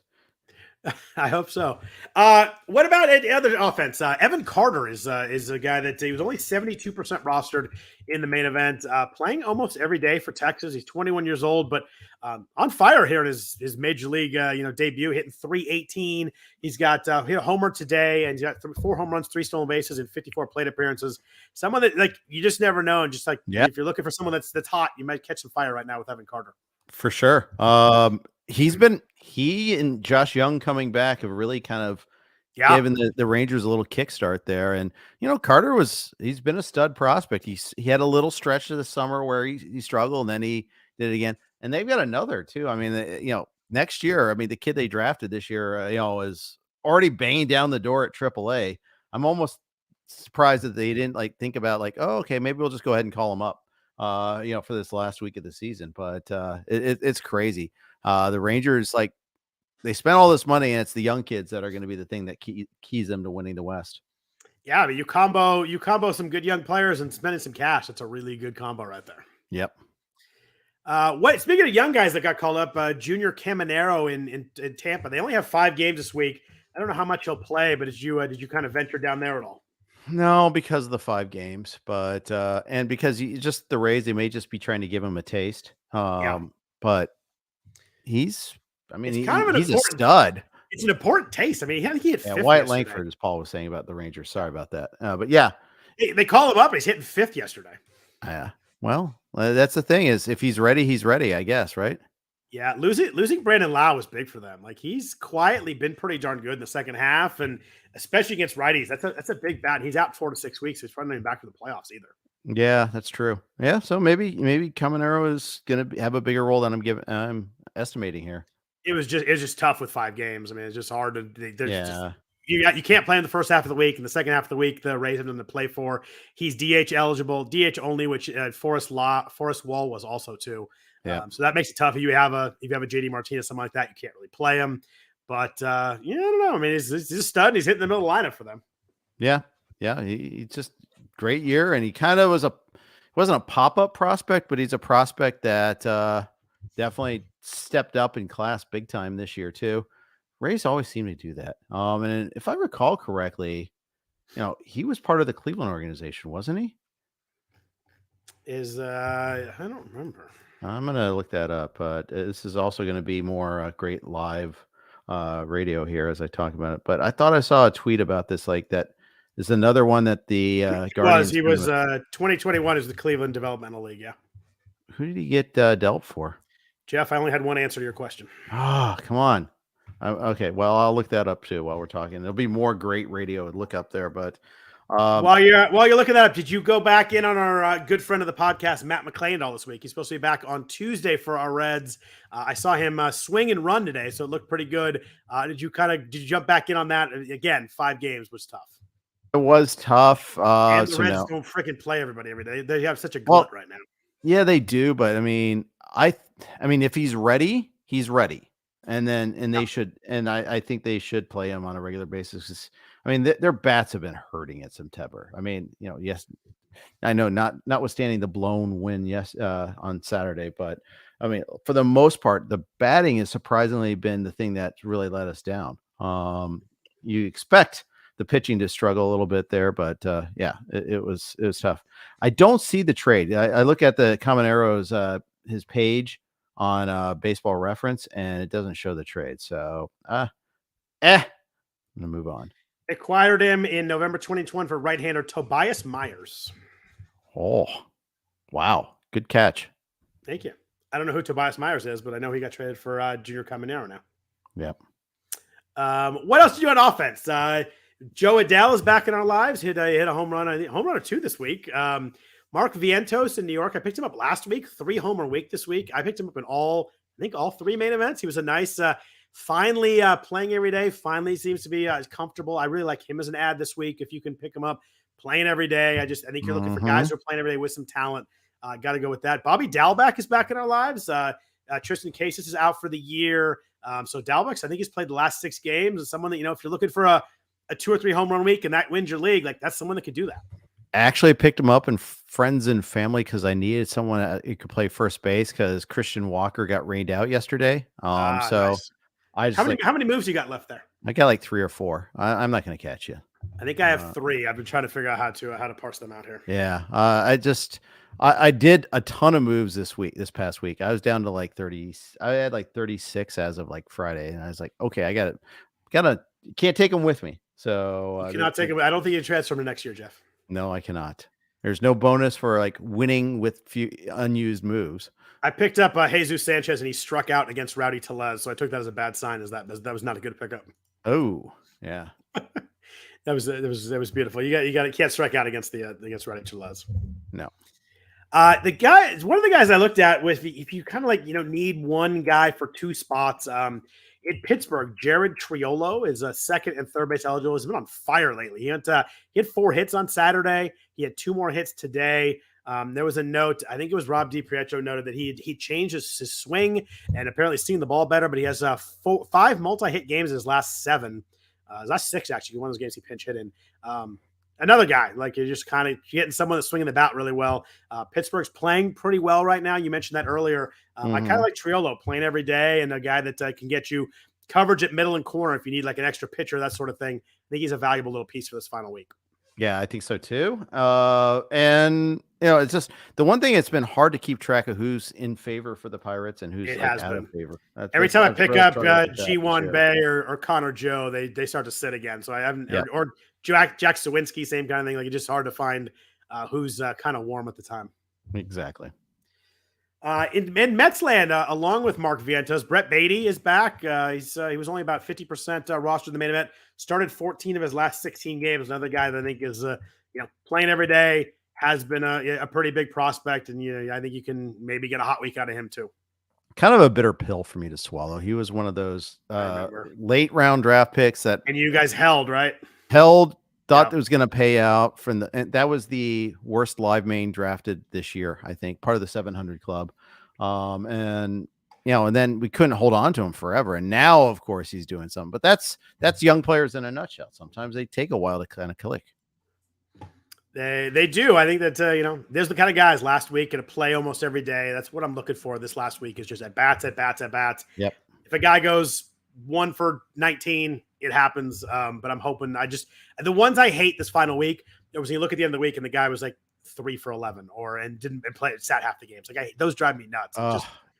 I hope so. What about other offense? Evan Carter is a guy that he was only 72% rostered in the main event, playing almost every day for Texas. He's 21 years old, but on fire here in his major league debut, hitting .318. He's got hit a homer today, and he's got 4 home runs, 3 stolen bases, and 54 plate appearances. Someone that you just never know, and just if you're looking for someone that's hot, you might catch some fire right now with Evan Carter. For sure. He and Josh Young coming back have really kind of given the Rangers a little kickstart there. And, Carter he's been a stud prospect. He had a little stretch of the summer where he struggled, and then he did it again. And they've got another too. I mean, next year, the kid they drafted this year, is already banging down the door at AAA. I'm almost surprised that they didn't think about oh, okay, maybe we'll just go ahead and call him up, for this last week of the season. But it's crazy. The Rangers, they spent all this money, and it's the young kids that are going to be the thing that keys them to winning the West. Yeah, you combo some good young players and spending some cash. That's a really good combo right there. Yep. Speaking of young guys that got called up, Junior Caminero in Tampa, they only have 5 games this week. I don't know how much he'll play, but did you kind of venture down there at all? No, because of the 5 games, but and because just the Rays, they may just be trying to give him a taste. Yeah, But he's, I mean, it's kind of an he's a important. stud. It's an important taste. I mean, he hit Yeah, 5th Wyatt yesterday. Langford, as Paul was saying about the Rangers. Sorry about that. But yeah, They call him up. And he's hitting 5th yesterday. well, that's the thing is if he's ready, he's ready, I guess, right? Yeah, losing Brandon Lau was big for them. Like he's quietly been pretty darn good in the second half, and especially against righties. That's a big bat. He's out 4 to 6 weeks. He's probably not even back for the playoffs either. Yeah, that's true. Yeah, so maybe Caminero is going to have a bigger role than I'm estimating here. It was just tough with 5 games. I mean, it's just hard to. Yeah. You can't play in the first half of the week. In the second half of the week, the Rays have him to play for. He's DH eligible, DH only, which Forrest Wall was also too. Yeah. So that makes it tough. If you have a JD Martinez, something like that, you can't really play him. But I don't know. I mean, he's a stud. And he's hitting the middle of the lineup for them. Yeah, he just great year, and he kind of wasn't a pop-up prospect, but he's a prospect that definitely stepped up in class big time this year too. Rays always seem to do that. And if I recall correctly, he was part of the Cleveland organization, wasn't he? I don't remember. I'm gonna look that up. This is also going to be more great live radio here as I talk about it. But I thought I saw a tweet about this, like that. There's another one that the Guardians. He was 2021 is the Cleveland Developmental League. Yeah. Who did he get dealt for? Jeff, I only had one answer to your question. Oh, come on. Okay, well, I'll look that up too while we're talking. There'll be more great radio to look up there, but while you're looking that up, did you go back in on our good friend of the podcast, Matt McClain, all this week? He's supposed to be back on Tuesday for our Reds. I saw him swing and run today, so it looked pretty good. Did you jump back in on that? Again, 5 games was tough. It was tough. And the Reds don't freaking play everybody every day. They have such a glut right now. Yeah, they do, but I mean, if he's ready, he's ready. And they should, and I think they should play him on a regular basis. I mean, their bats have been hurting at September. I mean, yes, I know notwithstanding the blown win, on Saturday, but I mean, for the most part, the batting has surprisingly been the thing that's really let us down. You expect the pitching to struggle a little bit there, but it was tough. I don't see the trade. I look at the Caminero's his page on Baseball Reference, and it doesn't show the trade. So, I'm gonna move on. Acquired him in November 2021 for right-hander Tobias Myers. Oh, wow. Good catch. Thank you. I don't know who Tobias Myers is, but I know he got traded for Junior Caminero now. Yep. What else did you do on offense? Joe Adele is back in our lives. Hit a home run. I think home run or 2 this week. Mark Vientos in New York. I picked him up last week. 3 homer week this week. I picked him up in all 3 main events. He was a nice, finally playing every day. Finally seems to be comfortable. I really like him as an ad this week. If you can pick him up playing every day, I think you're looking for guys who are playing every day with some talent. Got to go with that. Bobby Dalbec is back in our lives. Tristan Casas is out for the year. So Dalbec, I think he's played the last 6 games. And someone that, if you're looking for a 2 or 3 home run week and that wins your league, like that's someone that could do that. Actually, I picked him up in friends and family because I needed someone who could play first base because Christian Walker got rained out yesterday. Nice. I just how many moves you got left there? I got like 3 or 4. I'm not going to catch you. I think I have 3. I've been trying to figure out how to parse them out here. Yeah. I did a ton of moves this past week. I was down to like 30. I had like 36 as of like Friday. And I was like, okay, I can't take them with me. So you cannot take them. I don't think you transfer them to next year, Jeff. No, I cannot. There's no bonus for like winning with few unused moves. I picked up Jesus Sanchez and he struck out against Rowdy Tellez. So I took that as a bad sign as that was not a good pickup. Oh, yeah. That was beautiful. You can't strike out against Rowdy Tellez. No. One of the guys I looked at was if you kind of like, need one guy for 2 spots, in Pittsburgh, Jared Triolo is a second and third base eligible. He's been on fire lately. He had 4 hits on Saturday. He had 2 more hits today. There was a note. I think it was Rob DiPietro noted that he changed his swing and apparently seen the ball better. But he has 5 multi-hit games in his last 7. His last 6 actually. One of those games he pinch hit in. another guy, like you're just kind of getting someone that's swinging the bat really well. Pittsburgh's playing pretty well right now. You mentioned that earlier. I kind of like Triolo playing every day, and a guy that can get you coverage at middle and corner if you need like an extra pitcher, that sort of thing. I think he's a valuable little piece for this final week. Yeah, I think so too. And it's just the one thing, it's been hard to keep track of who's in favor for the Pirates and who's out of favor. Every time I pick up G1 Bay or Connor Joe, they start to sit again. So I haven't, or Jack Sawinski, same kind of thing. Like it's just hard to find who's kind of warm at the time. Exactly. In Mets land, along with Mark Vientos, Brett Beatty is back. He was only about 50% rostered in the main event. Started 14 of his last 16 games. Another guy that I think is playing every day, has been a pretty big prospect, and I think you can maybe get a hot week out of him too. Kind of a bitter pill for me to swallow. He was one of those late round draft picks that, and you guys held, right? Thought it was going to pay out and that was the worst live main drafted this year, I think, part of the 700 club. And then we couldn't hold on to him forever. And now, of course, he's doing something, but that's young players in a nutshell. Sometimes they take a while to kind of click. They do. I think that, there's the kind of guys last week going to play almost every day. That's what I'm looking for this last week, is just at bats. Yep. If a guy goes 1 for 19, it happens. But I'm hoping the ones I hate this final week, it was you look at the end of the week and the guy was like 3 for 11 and sat half the games. Like those drive me nuts.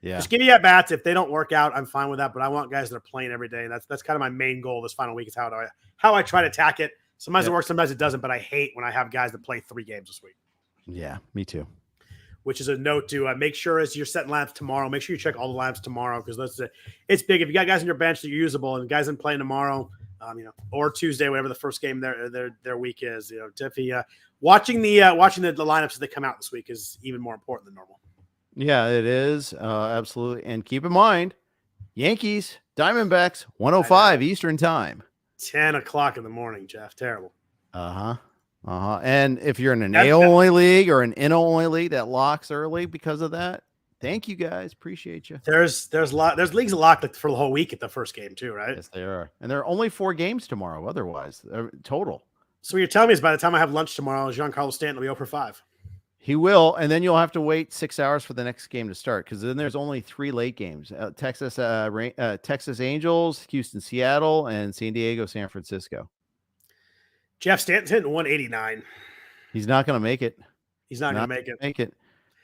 Just give me at bats. If they don't work out, I'm fine with that. But I want guys that are playing every day. And that's kind of my main goal this final week, is how I try to attack it. Sometimes it works, sometimes it doesn't, but I hate when I have guys that play 3 games this week. Yeah, me too. Which is a note to make sure as you're setting lineups tomorrow, make sure you check all the lineups tomorrow, because it's big. If you got guys on your bench that are usable and guys in playing tomorrow, or Tuesday, whatever the first game their week is, definitely watching the lineups as they come out this week is even more important than normal. Yeah, it is. Absolutely. And keep in mind, Yankees, Diamondbacks, 1:05 Eastern time. 10 o'clock in the morning, Jeff. Terrible. And if you're in an AL only league or an NL only league that locks early because of that, thank you guys. Appreciate you. There's leagues that lock for the whole week at the first game too, right? Yes, they are. And there are only 4 games tomorrow otherwise, total. So what you're telling me is by the time I have lunch tomorrow, Giancarlo Stanton will be 0 for 5. He will, and then you'll have to wait 6 hours for the next game to start, because then there's only 3 late games: Texas Angels, Houston, Seattle, and San Diego, San Francisco. Jeff Stanton's hitting 189. He's not going to make it. He's not going to make it.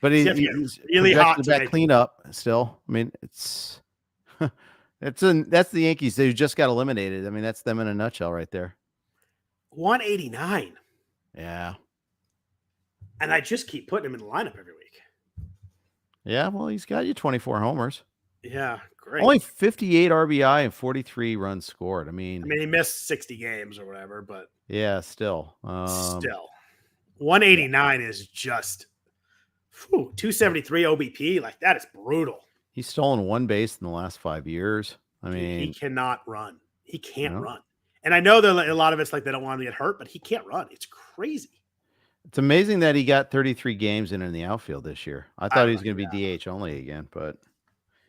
But he's really hot to that cleanup still. I mean, that's the Yankees. They just got eliminated. I mean, that's them in a nutshell right there. 189. Yeah. And I just keep putting him in the lineup every week. Yeah, well, he's got you 24 homers. Yeah, great. Only 58 RBI and 43 runs scored. I mean, he missed 60 games or whatever, but yeah, still. 189 is just 273 OBP. Like, that is brutal. He's stolen 1 base in the last 5 years. I mean, he cannot run. He can't run. And I know that a lot of it's like they don't want him to get hurt, but he can't run. It's crazy. It's amazing that he got 33 games in the outfield this year. I thought he was going to be DH only again, but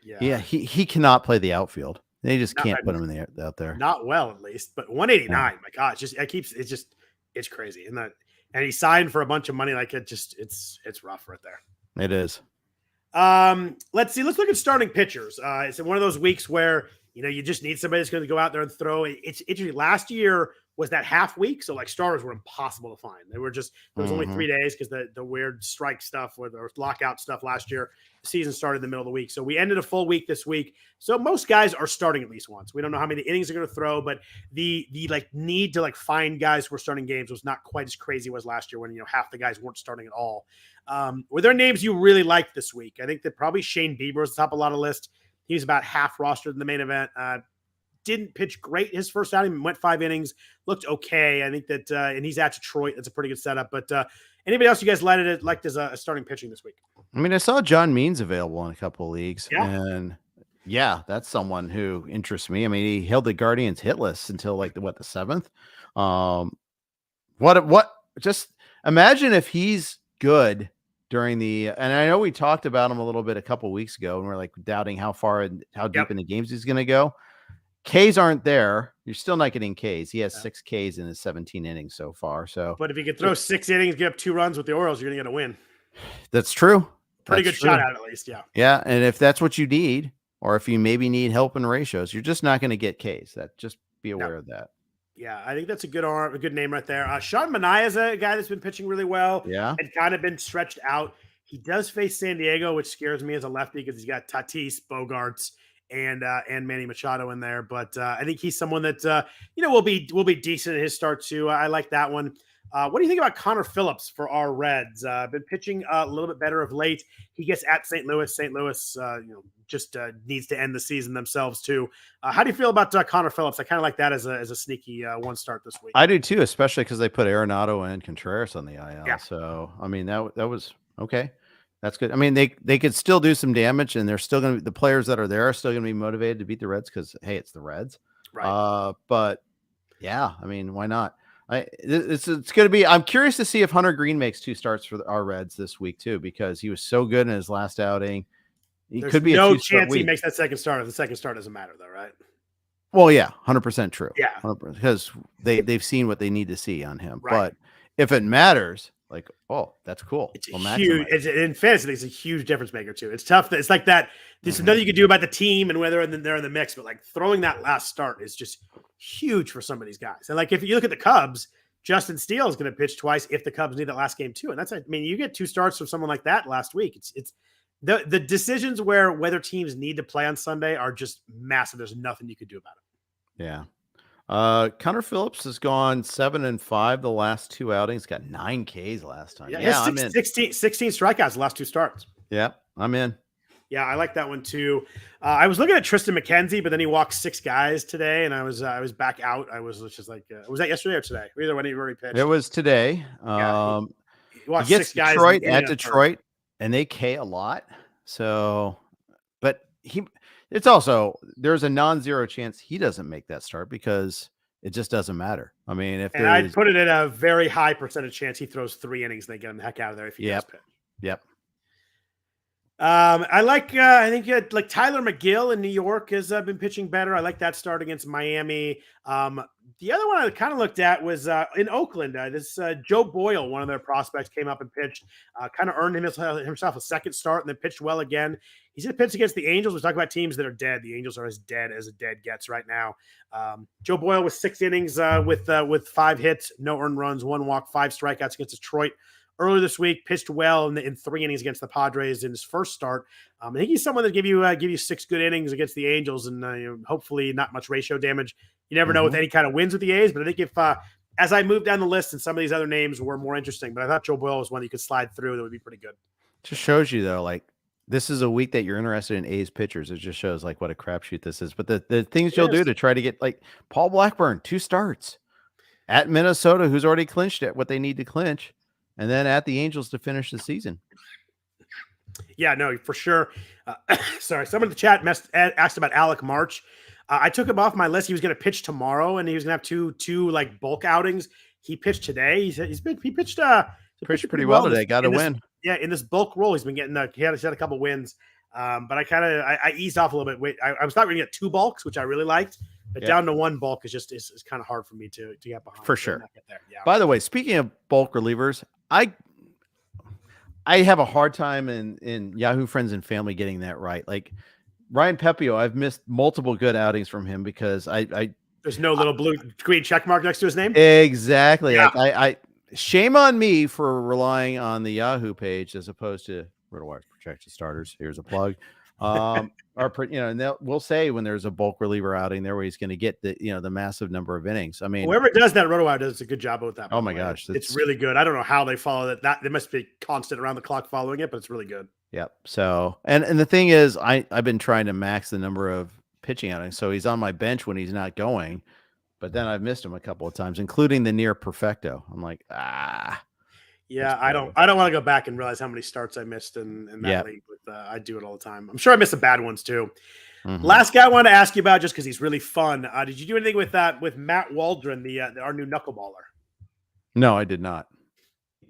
he cannot play the outfield. They just can't put him out there. Not well, at least. But 189, my God, it's crazy. And he signed for a bunch of money. Like it's rough right there. It is. Let's see. Let's look at starting pitchers. It's one of those weeks where you just need somebody that's going to go out there and throw. It's interesting. Last year was that half week, so like starters were impossible to find. There was only 3 days because the weird strike stuff or the lockout stuff last year. The season started in the middle of the week, so we ended a full week this week. So most guys are starting at least once. We don't know how many innings they're going to throw, but the need to find guys who are starting games was not quite as crazy as last year when half the guys weren't starting at all. Were there names you really liked this week? I think that probably Shane Bieber was top of a lot of list. He was about half rostered in the main event. Didn't pitch great his first outing, went 5 innings, looked okay. I think that, and he's at Detroit. That's a pretty good setup. But anybody else you guys liked as a starting pitching this week? I mean, I saw John Means available in a couple of leagues. Yeah. And that's someone who interests me. I mean, he held the Guardians hitless until the 7th. Just imagine if he's good during and I know we talked about him a little bit a couple of weeks ago, and we're doubting how far and how deep in the games he's going to go. Ks aren't there. You're still not getting Ks. He has 6 Ks in his 17 innings so far. So, but if you could throw 6 innings, get up 2 runs with the Orioles, you're going to get a win. that's true. Pretty good shot at least. Yeah. Yeah. And if that's what you need, or if you maybe need help in ratios, you're just not going to get Ks. Just be aware of that. Yeah, I think that's a good name right there. Sean Manaea is a guy that's been pitching really well. Yeah. And kind of been stretched out. He does face San Diego, which scares me as a lefty because he's got Tatis, Bogarts, and Manny Machado in there. But I think he's someone that will be decent in his start too. I like that one. What do you think about Connor Phillips for our Reds? Been pitching a little bit better of late. He gets at St. Louis. St. Louis, just needs to end the season themselves too. How do you feel about Connor Phillips? I kind of like that as a sneaky one start this week. I do too, especially because they put Arenado and Contreras on the IL. Yeah. So I mean that was okay. That's good. I mean they could still do some damage, and they're still going to be the players that are there are still going to be motivated to beat the Reds because hey, it's the Reds. Right. But yeah, I mean why not? It's going to be. I'm curious to see if Hunter Green makes 2 starts for our Reds this week too, because he was so good in his last outing. There's could be no a chance he makes that second start. If the second start doesn't matter, though, right? Well, yeah, 100% true. Yeah, 100%, because they've seen what they need to see on him. Right. But if it matters, like, oh, that's cool. It's huge. In fantasy, it's a huge difference maker too. It's tough. It's like that. There's nothing you can do about the team and whether they're in the mix, but like throwing that last start is just huge for some of these guys. And like if you look at the Cubs, Justin Steele is going to pitch twice if the Cubs need that last game too. And that's, I mean, you get 2 starts from someone like that last week. It's the decisions whether teams need to play on Sunday are just massive. There's nothing you could do about it. Yeah. Connor Phillips has gone 7-5 the last 2 outings. Got 9 Ks last time. Yeah, I'm in. 16 strikeouts the last 2 starts. Yeah, I'm in. Yeah, I like that one too. I was looking at Tristan McKenzie, but then he walked 6 guys today, and I was back out. I was just like, was that yesterday or today? Either when he already pitched. It was today. He gets 6 guys Detroit at Detroit, and they K a lot. So, but it's also there's a non-zero chance he doesn't make that start because it just doesn't matter. I mean, if I'd put it at a very high percentage chance he throws 3 innings and they get him the heck out of there if he does pitch. Yep. I like. I think like Tyler McGill in New York has been pitching better. I like that start against Miami. The other one I kind of looked at was in Oakland. This Joe Boyle, one of their prospects, came up and pitched. Kind of earned himself a second start and then pitched well again. He's going to pitch against the Angels. We talk about teams that are dead. The Angels are as dead as a dead gets right now. Joe Boyle with 6 innings with 5 hits, no earned runs, 1 walk, 5 strikeouts against Detroit. Earlier this week, pitched well in 3 innings against the Padres in his first start. I think he's someone that give you 6 good innings against the Angels and hopefully not much ratio damage. You never know with any kind of wins with the A's, but I think if as I move down the list and some of these other names were more interesting, but I thought Joe Boyle was one that you could slide through that would be pretty good. Just shows you though, like this is a week that you're interested in A's pitchers. It just shows like what a crapshoot this is. But the things you'll do to try to get like Paul Blackburn, 2 starts at Minnesota, who's already clinched it, what they need to clinch. And then at the Angels to finish the season. Yeah, no, for sure. Sorry, someone in the chat asked about Alec March. I took him off my list. He was going to pitch tomorrow, and he was going to have two like bulk outings. He pitched today. He pitched pretty well today. Got a win. Yeah, in this bulk role, he's been getting. He had a couple wins, but I eased off a little bit. I was not going to get 2 bulks, which I really liked. But down to 1 bulk is kind of hard for me to get behind. For sure. Get there. Yeah. By the way, speaking of bulk relievers, I have a hard time in Yahoo Friends and Family getting that right. Like Ryan Pepio, I've missed multiple good outings from him because there's no little green check mark next to his name. Exactly. Yeah. Like I shame on me for relying on the Yahoo page as opposed to RotoWire's Projected Starters. Here's a plug. And we'll say when there's a bulk reliever outing there where he's going to get the massive number of innings. I mean, whoever does that, RotoWire does a good job with that. Oh my gosh, it's really good. I don't know how they follow that. They must be constant around the clock following it, but it's really good. Yep. So, and the thing is, I've been trying to max the number of pitching outings, so he's on my bench when he's not going, but then I've missed him a couple of times, including the near perfecto. I'm like, Yeah, I don't want to go back and realize how many starts I missed in that league, but I do it all the time. I'm sure I miss some bad ones too. Mm-hmm. Last guy I wanted to ask you about, just because he's really fun. Did you do anything with Matt Waldron, our new knuckleballer? No, I did not.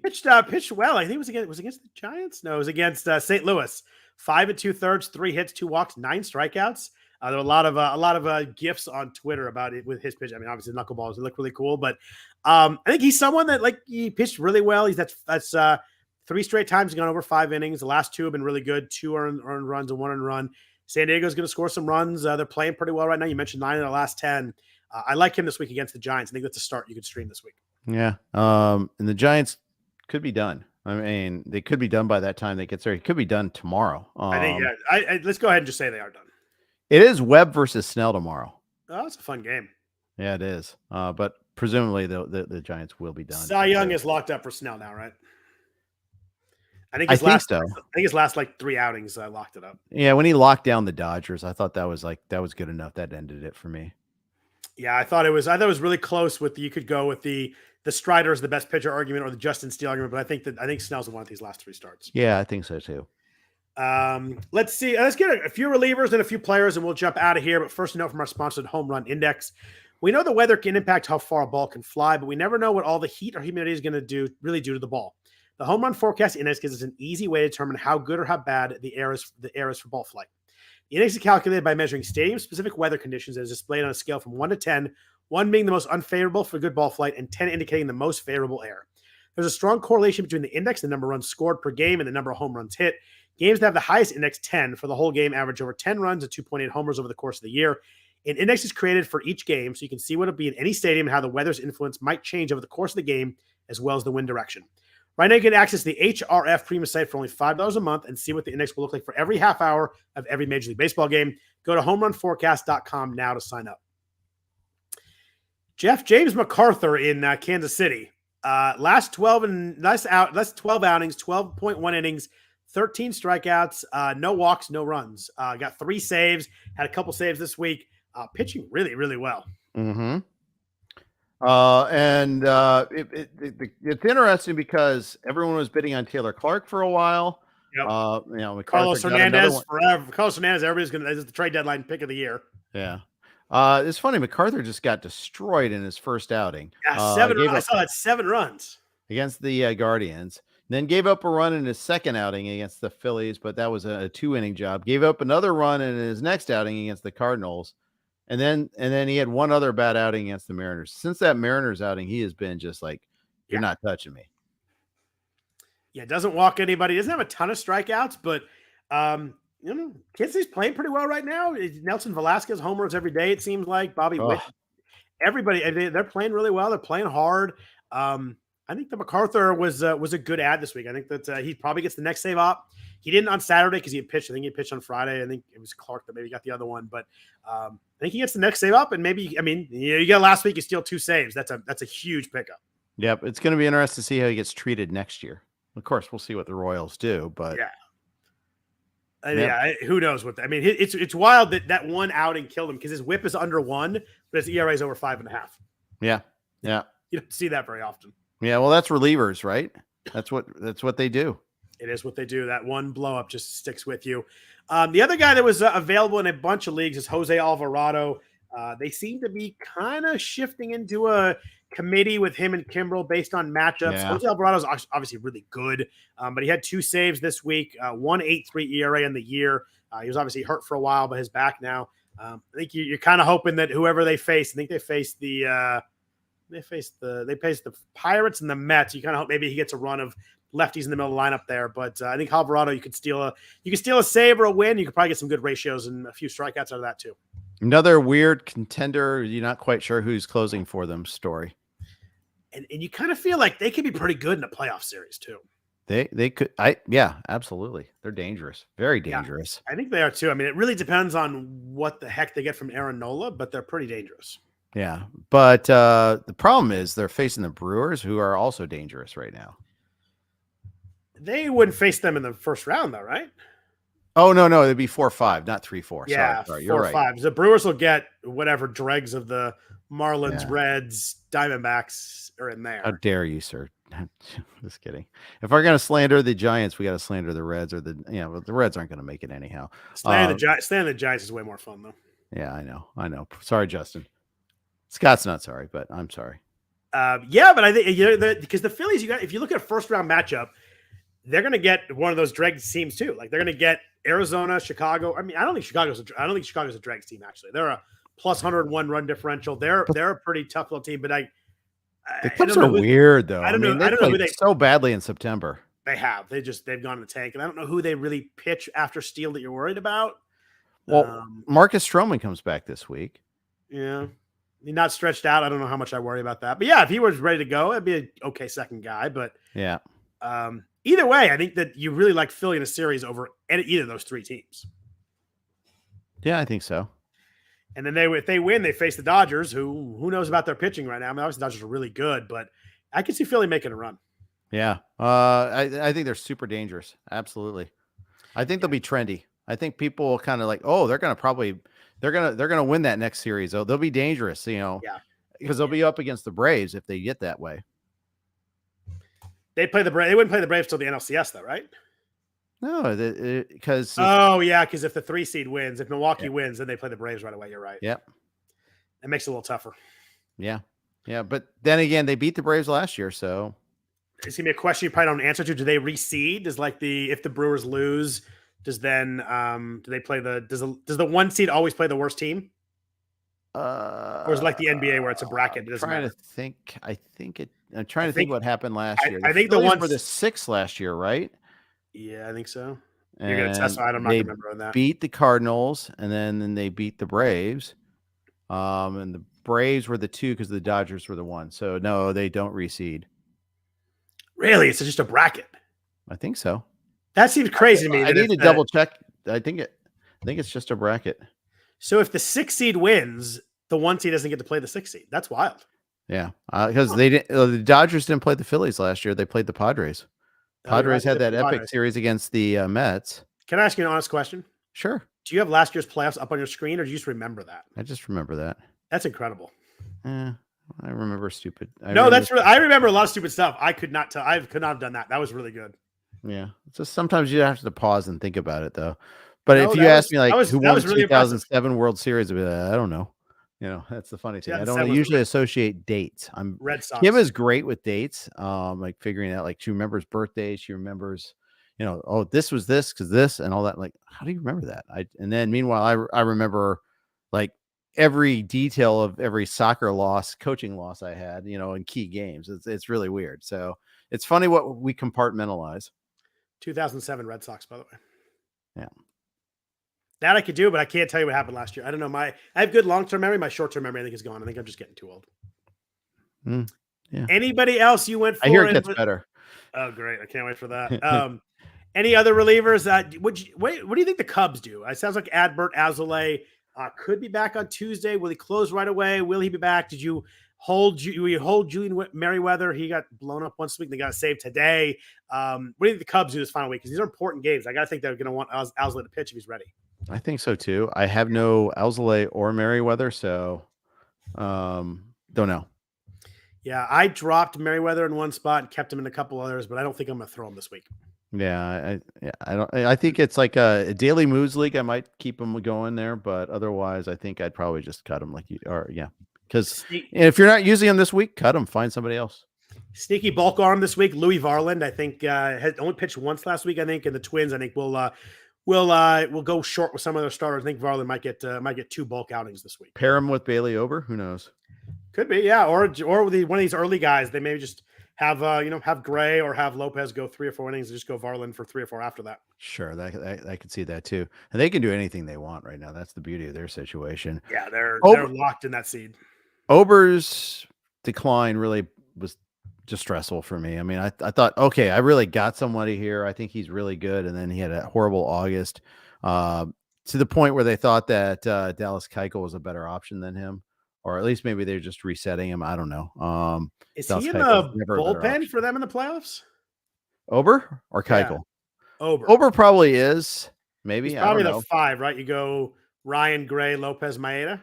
Pitched well. I think it was against the Giants. No, it was against St. Louis. 5 2/3, 3 hits, 2 walks, 9 strikeouts. There were a lot of gifs on Twitter about it with his pitch. I mean, obviously knuckleballs look really cool, but I think he's someone that like he pitched really well. That's 3 straight times he's gone over 5 innings. The last 2 have been really good. 2 earned runs and 1 earned run. San Diego's going to score some runs. They're playing pretty well right now. You mentioned 9 in the last 10. I like him this week against the Giants. I think that's a start you could stream this week. Yeah. And the Giants could be done. I mean, they could be done by that time they get there. It could be done tomorrow. I think, let's go ahead and just say they are done. It is Webb versus Snell tomorrow. Oh, it's a fun game. Yeah, it is. But presumably the Giants will be done. Cy Young is locked up for Snell now, right? I think so. I think his last like 3 outings locked it up. Yeah, when he locked down the Dodgers, I thought that was good enough. That ended it for me. Yeah, I thought it was really close with you could go with the Strider is the best pitcher argument or the Justin Steele argument, but I think Snell's the one of these last 3 starts. Yeah, I think so too. Let's see. Let's get a few relievers and a few players, and we'll jump out of here. But first, a note from our sponsored Home Run Index. We know the weather can impact how far a ball can fly, but we never know what all the heat or humidity is going to do to the ball. The Home Run Forecast Index gives us an easy way to determine how good or how bad the air is for ball flight. The index is calculated by measuring stadium-specific weather conditions as displayed on a scale from 1 to 10, 1 being the most unfavorable for good ball flight and 10 indicating the most favorable air. There's a strong correlation between the index, the number of runs scored per game, and the number of home runs hit. Games that have the highest index, 10, for the whole game average over 10 runs and 2.8 homers over the course of the year. An index is created for each game so you can see what it'll be in any stadium and how the weather's influence might change over the course of the game as well as the wind direction. Right now, you can access the HRF premium site for only $5 a month and see what the index will look like for every half hour of every Major League Baseball game. Go to homerunforecast.com now to sign up. James MacArthur in Kansas City. Last 12 outings, 12.1 innings, 13 strikeouts, no walks, no runs. Got 3 saves, had a couple saves this week. Pitching really, really well. Mm-hmm. It's interesting because everyone was bidding on Taylor Clark for a while. Yep. Carlos Hernandez forever. Carlos Hernandez, everybody's this is the trade deadline pick of the year. Yeah. It's funny. MacArthur just got destroyed in his first outing. Yeah, I saw that 7 runs against the Guardians. Then gave up a run in his second outing against the Phillies, but that was a 2-inning job. Gave up another run in his next outing against the Cardinals. And then he had one other bad outing against the Mariners. Since that Mariners outing, he has been just like, you're not touching me. Yeah, doesn't walk anybody. Doesn't have a ton of strikeouts, but Kansas City's playing pretty well right now. Nelson Velasquez homers every day, it seems like. Bobby Witt. Everybody, they're playing really well. They're playing hard. I think the MacArthur was a good ad this week. I think that he probably gets the next save up. He didn't on Saturday because he had pitched. I think he pitched on Friday. I think it was Clark that maybe got the other one. But I think he gets the next save up. And maybe, you got last week, you steal 2 saves. That's a huge pickup. Yep. It's going to be interesting to see how he gets treated next year. Of course, we'll see what the Royals do. But who knows what? It's wild that one outing killed him because his WHIP is under 1, but his ERA is over 5.5. Yeah. You don't see that very often. Yeah. Well, that's relievers, right? That's what they do. It is what they do. That one blow up just sticks with you. The other guy that was available in a bunch of leagues is Jose Alvarado. They seem to be kind of shifting into a committee with him and Kimbrel based on matchups. Yeah. Jose Alvarado is obviously really good, but he had 2 saves this week, 1.83 ERA in the year. He was obviously hurt for a while, but his back now. I think you're kind of hoping that whoever they face, I think they face the Pirates and the Mets. You kind of hope maybe he gets a run of lefties in the middle of the lineup there, but I think Alvarado, you could steal a save or a win. You could probably get some good ratios and a few strikeouts out of that too. Another weird contender. You're not quite sure who's closing for them story. And you kind of feel like they could be pretty good in a playoff series too. They could. Absolutely. They're dangerous. Very dangerous. Yeah, I think they are too. It really depends on what the heck they get from Aaron Nola, but they're pretty dangerous. Yeah. But the problem is they're facing the Brewers, who are also dangerous right now. They wouldn't face them in the first round, though, right? Oh, no. It'd be 4-5, not 3-4. Yeah, sorry. You're 4-5. right. The Brewers will get whatever dregs of the Marlins, Reds, Diamondbacks are in there. How dare you, sir? Just kidding. If we're going to slander the Giants, we got to slander the Reds, or the Reds aren't going to make it anyhow. Slandering the Giants is way more fun, though. Yeah, I know. Sorry, Justin. Scott's not sorry, but I'm sorry. But I think because the Phillies, if you look at a first round matchup, they're going to get one of those dregs teams too. Like they're going to get Arizona, Chicago. I mean, I don't think Chicago's a dregs team. Actually, they're a plus 101 run differential. They're a pretty tough little team. But The Cubs are weird though. I don't know. They I don't know who played so badly in September. they've gone in the tank, and I don't know who they really pitch after Steele that you're worried about. Well, Marcus Stroman comes back this week. Yeah, he's not stretched out. I don't know how much I worry about that. But yeah, if he was ready to go, it'd be an okay second guy. But yeah, either way, I think that you really like Philly in a series over either of those three teams. Yeah, I think so. And then if they win, they face the Dodgers, who knows about their pitching right now. I mean, obviously the Dodgers are really good, but I can see Philly making a run. Yeah, I think they're super dangerous. Absolutely, I think they'll be trendy. I think people will kind of like, oh, they're gonna win that next series. They'll be dangerous, because they'll be up against the Braves if they get that way. They wouldn't play the Braves till the NLCS though, right? No, because because if the 3 seed wins, if Milwaukee wins, then they play the Braves right away. You're right. Yep, it makes it a little tougher. Yeah, but then again, they beat the Braves last year, so it's gonna be a question you probably don't answer to. Do they reseed? If the Brewers lose, does then do they play does the 1 seed always play the worst team? Or is it like the NBA where it's a bracket? I'm trying to think what happened last year. I think the ones were the 6 last year, right? Yeah, I think so. You're going to test. I'm not remembering that. Beat the Cardinals, and then they beat the Braves. And the Braves were the 2 because the Dodgers were the 1. So no, they don't reseed. Really? It's just a bracket? I think so. That seems crazy to me. I need to double check. I think it's just a bracket. So if the 6 seed wins, the 1 seed doesn't get to play the 6 seed. That's wild. Yeah, because they didn't. The Dodgers didn't play the Phillies last year. They played the Padres. Padres had that epic series against the Mets. Can I ask you an honest question? Sure. Do you have last year's playoffs up on your screen, or do you just remember that? I just remember that. That's incredible. I remember stupid. I remember a lot of stupid stuff. I could not have done that. That was really good. Yeah. Just sometimes you have to pause and think about it, though. But if you ask me, who won the 2007 World Series, I'd be like, I don't know. That's the funny thing. I don't usually associate dates. Red Sox. Kim is great with dates, like figuring out, like she remembers birthdays. She remembers, this was this because this and all that. Like, how do you remember that? And then meanwhile, I remember like every detail of every soccer coaching loss I had, in key games. It's really weird. So it's funny what we compartmentalize. 2007 Red Sox, by the way. Yeah. That I could do, but I can't tell you what happened last year. I don't know. I have good long-term memory. My short-term memory, I think, is gone. I think I'm just getting too old. Yeah. Anybody else you went for? I hear it gets better. Oh, great. I can't wait for that. Any other relievers? What do you think the Cubs do? It sounds like Adbert Alzolay could be back on Tuesday. Will he close right away? Will he be back? Did you hold Julian Merriweather? He got blown up once a week. They got saved today. What do you think the Cubs do this final week? Because these are important games. I got to think they're going to want Alzolay to pitch if he's ready. I think so too. I have no Alzolay or Merriweather, so don't know. Yeah, I dropped Merriweather in one spot and kept him in a couple others, but I don't think I'm going to throw him this week. Yeah, I don't. I think it's like a daily moves league. I might keep him going there, but otherwise, I think I'd probably just cut him. Because if you're not using him this week, cut him. Find somebody else. Sneaky bulk arm this week. Louis Varland, I think, had only pitched once last week. I think, and the Twins, I think, will go short with some of their starters. I think Varland might get 2 bulk outings this week. Pair him with Bailey Ober. Who knows? Could be, yeah. Or with one of these early guys, they maybe just have Gray or have Lopez go 3 or 4 innings and just go Varland for 3 or 4 after that. Sure, I could see that too. And they can do anything they want right now. That's the beauty of their situation. Yeah, they're locked in that seed. Ober's decline really was just stressful for me. I mean, I thought, okay, I really got somebody here. I think he's really good. And then he had a horrible August to the point where they thought that Dallas Keuchel was a better option than him, or at least maybe they're just resetting him. I don't know. Is Dallas he in the bullpen for them in the playoffs? Ober or Keuchel? Yeah. Ober probably is. Maybe. He's probably the 5, right? You go Ryan, Gray, Lopez, Maeda.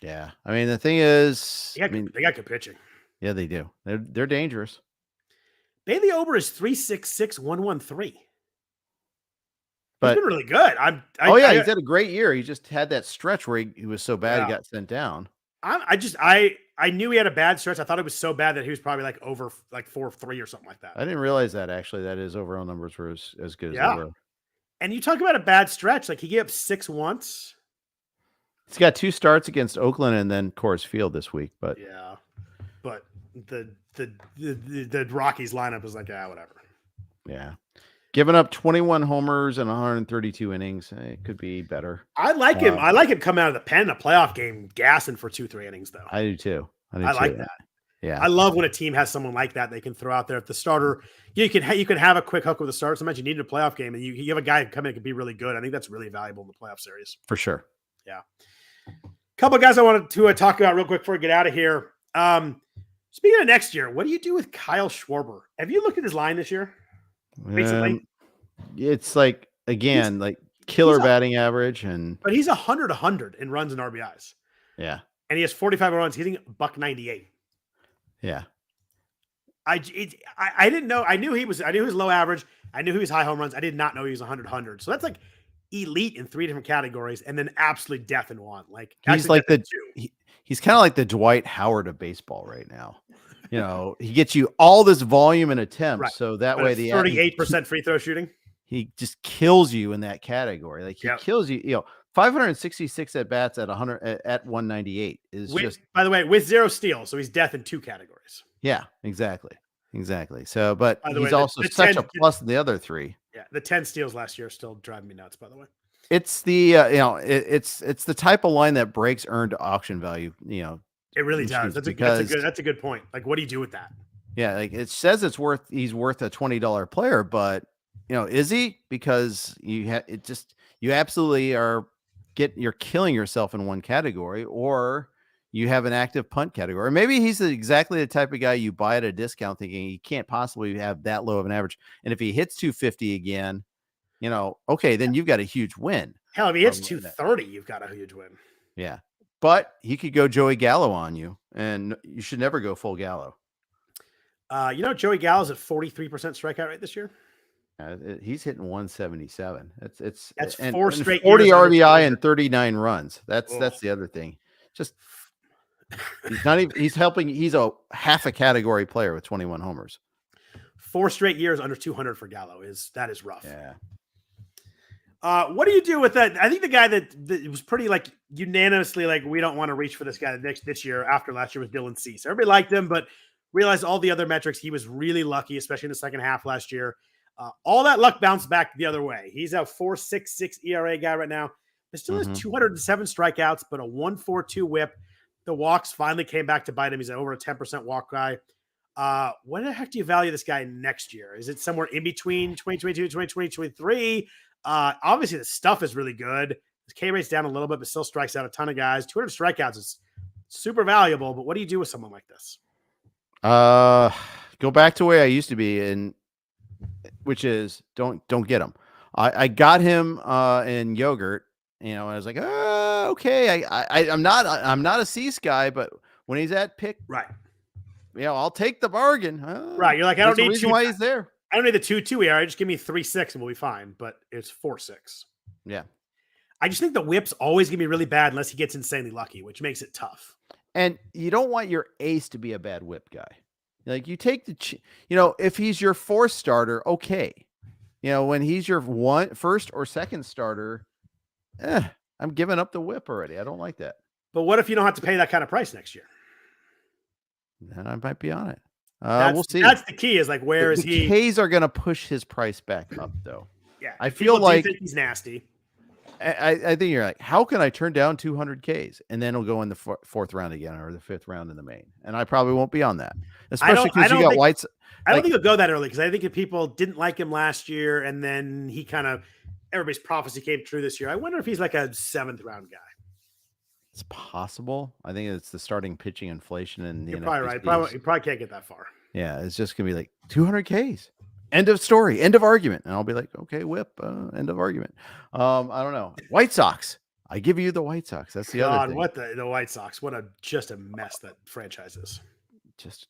Yeah. I mean, the thing is, they got good pitching. Yeah, they do. They're dangerous. Bailey Ober is 3.66, 113. But he's been really good. He's had a great year. He just had that stretch where he was so bad he got sent down. I knew he had a bad stretch. I thought it was so bad that he was probably like over like 4.3 or something like that. I didn't realize that actually. That his overall numbers were as good as they were. And you talk about a bad stretch. Like he gave up 6 once. He's got 2 starts against Oakland and then Coors Field this week. But yeah, but the Rockies lineup is like, whatever. Yeah. Giving up 21 homers and 132 innings. It could be better. I like him. I like him coming out of the pen in a playoff game, gassing for 2-3 innings, though. I do too. I like that. Yeah. I love when a team has someone like that they can throw out there. If the starter, you can have a quick hook with the starter. Sometimes you need a playoff game, and you have a guy who come in and can be really good. I think that's really valuable in the playoff series. For sure. Yeah. A couple of guys I wanted to talk about real quick before we get out of here. Speaking of next year, what do you do with Kyle Schwarber? Have you looked at his line this year? Recently? It's like, again, like killer batting average. But he's 100 in runs and RBIs. Yeah. And he has 45 runs, hitting $198. Yeah. I didn't know. I knew he was low average. I knew he was high home runs. I did not know he was 100. So that's like elite in 3 different categories, and then absolute death in one. Like he's like he's kind of like the Dwight Howard of baseball right now. You know, he gets you all this volume and attempts, right. So that way the 38% free throw shooting. He just kills you in that category. Like he kills you. You know, 566 at bats at 198 is just. By the way, with 0 steals, so he's death in 2 categories. Yeah, exactly. So, but he's also such a plus in the other 3. Yeah, the 10 steals last year still driving me nuts. By the way, it's the it's the type of line that breaks earned auction value. You know, it really does. That's a good point. Like, what do you do with that? Yeah, like it says he's worth a $20 player, but you know, is he? Because you absolutely you're killing yourself in one category, or you have an active punt category. Or maybe he's exactly the type of guy you buy at a discount thinking he can't possibly have that low of an average. And if he hits 250 again, you know, okay, then you've got a huge win. Hell, if he hits 230, you've got a huge win. Yeah. But he could go Joey Gallo on you, and you should never go full Gallo. You know, Joey Gallo's at 43% strikeout rate this year. He's hitting 177. That's 4 straight 40 RBI and 39 runs. That's the other thing. Just he's not even. He's helping. He's a half a category player with 21 homers. 4 straight years under 200 for Gallo is rough. Yeah. What do you do with that? I think the guy that was pretty like unanimously like we don't want to reach for this guy this year after last year was Dylan Cease. Everybody liked him, but realized all the other metrics. He was really lucky, especially in the second half last year. All that luck bounced back the other way. He's a 4.66 ERA guy right now. But still has 207 strikeouts, but a 1.42 whip. The walks finally came back to bite him. He's over a 10% walk guy. What the heck do you value this guy next year? Is it somewhere in between 2022 and 2023? Obviously, the stuff is really good. His K rate's down a little bit, but still strikes out a ton of guys. 200 strikeouts is super valuable, but what do you do with someone like this? Go back to where I used to be, and which is don't get him. I got him in yogurt, you know, and I was like, okay, I'm not a Cease guy, but when he's at pick, right, you know, I'll take the bargain. Right, you're like, I don't need reason why he's there. I don't need the 2.2 ERA. Just give me 3.6 and we'll be fine. But it's 4.6. Yeah, I just think the whip's always gonna be really bad unless he gets insanely lucky, which makes it tough. And you don't want your ace to be a bad whip guy. Like you take you know, if he's your 4th starter, okay. You know, when he's your 1st or 2nd starter, I'm giving up the whip already. I don't like that. But what if you don't have to pay that kind of price next year? Then I might be on it. We'll see. That's the key. Is like, where is he? The K's are going to push his price back up, though. Yeah, I feel like he's nasty. I think you're like, how can I turn down 200 Ks? And then he'll go in the 4th round again, or the 5th round in the main. And I probably won't be on that, especially because you got White's. I don't think he'll go that early because I think if people didn't like him last year and then he everybody's prophecy came true this year. I wonder if he's like a 7th round guy. It's possible. I think it's the starting pitching inflation, and you're probably right. You probably can't get that far. Yeah, it's just gonna be like 200 Ks. End of story. End of argument. And I'll be like, okay, whip. End of argument. I don't know. White Sox. I give you the White Sox. That's the other thing. What the White Sox? What just a mess that franchise is. Just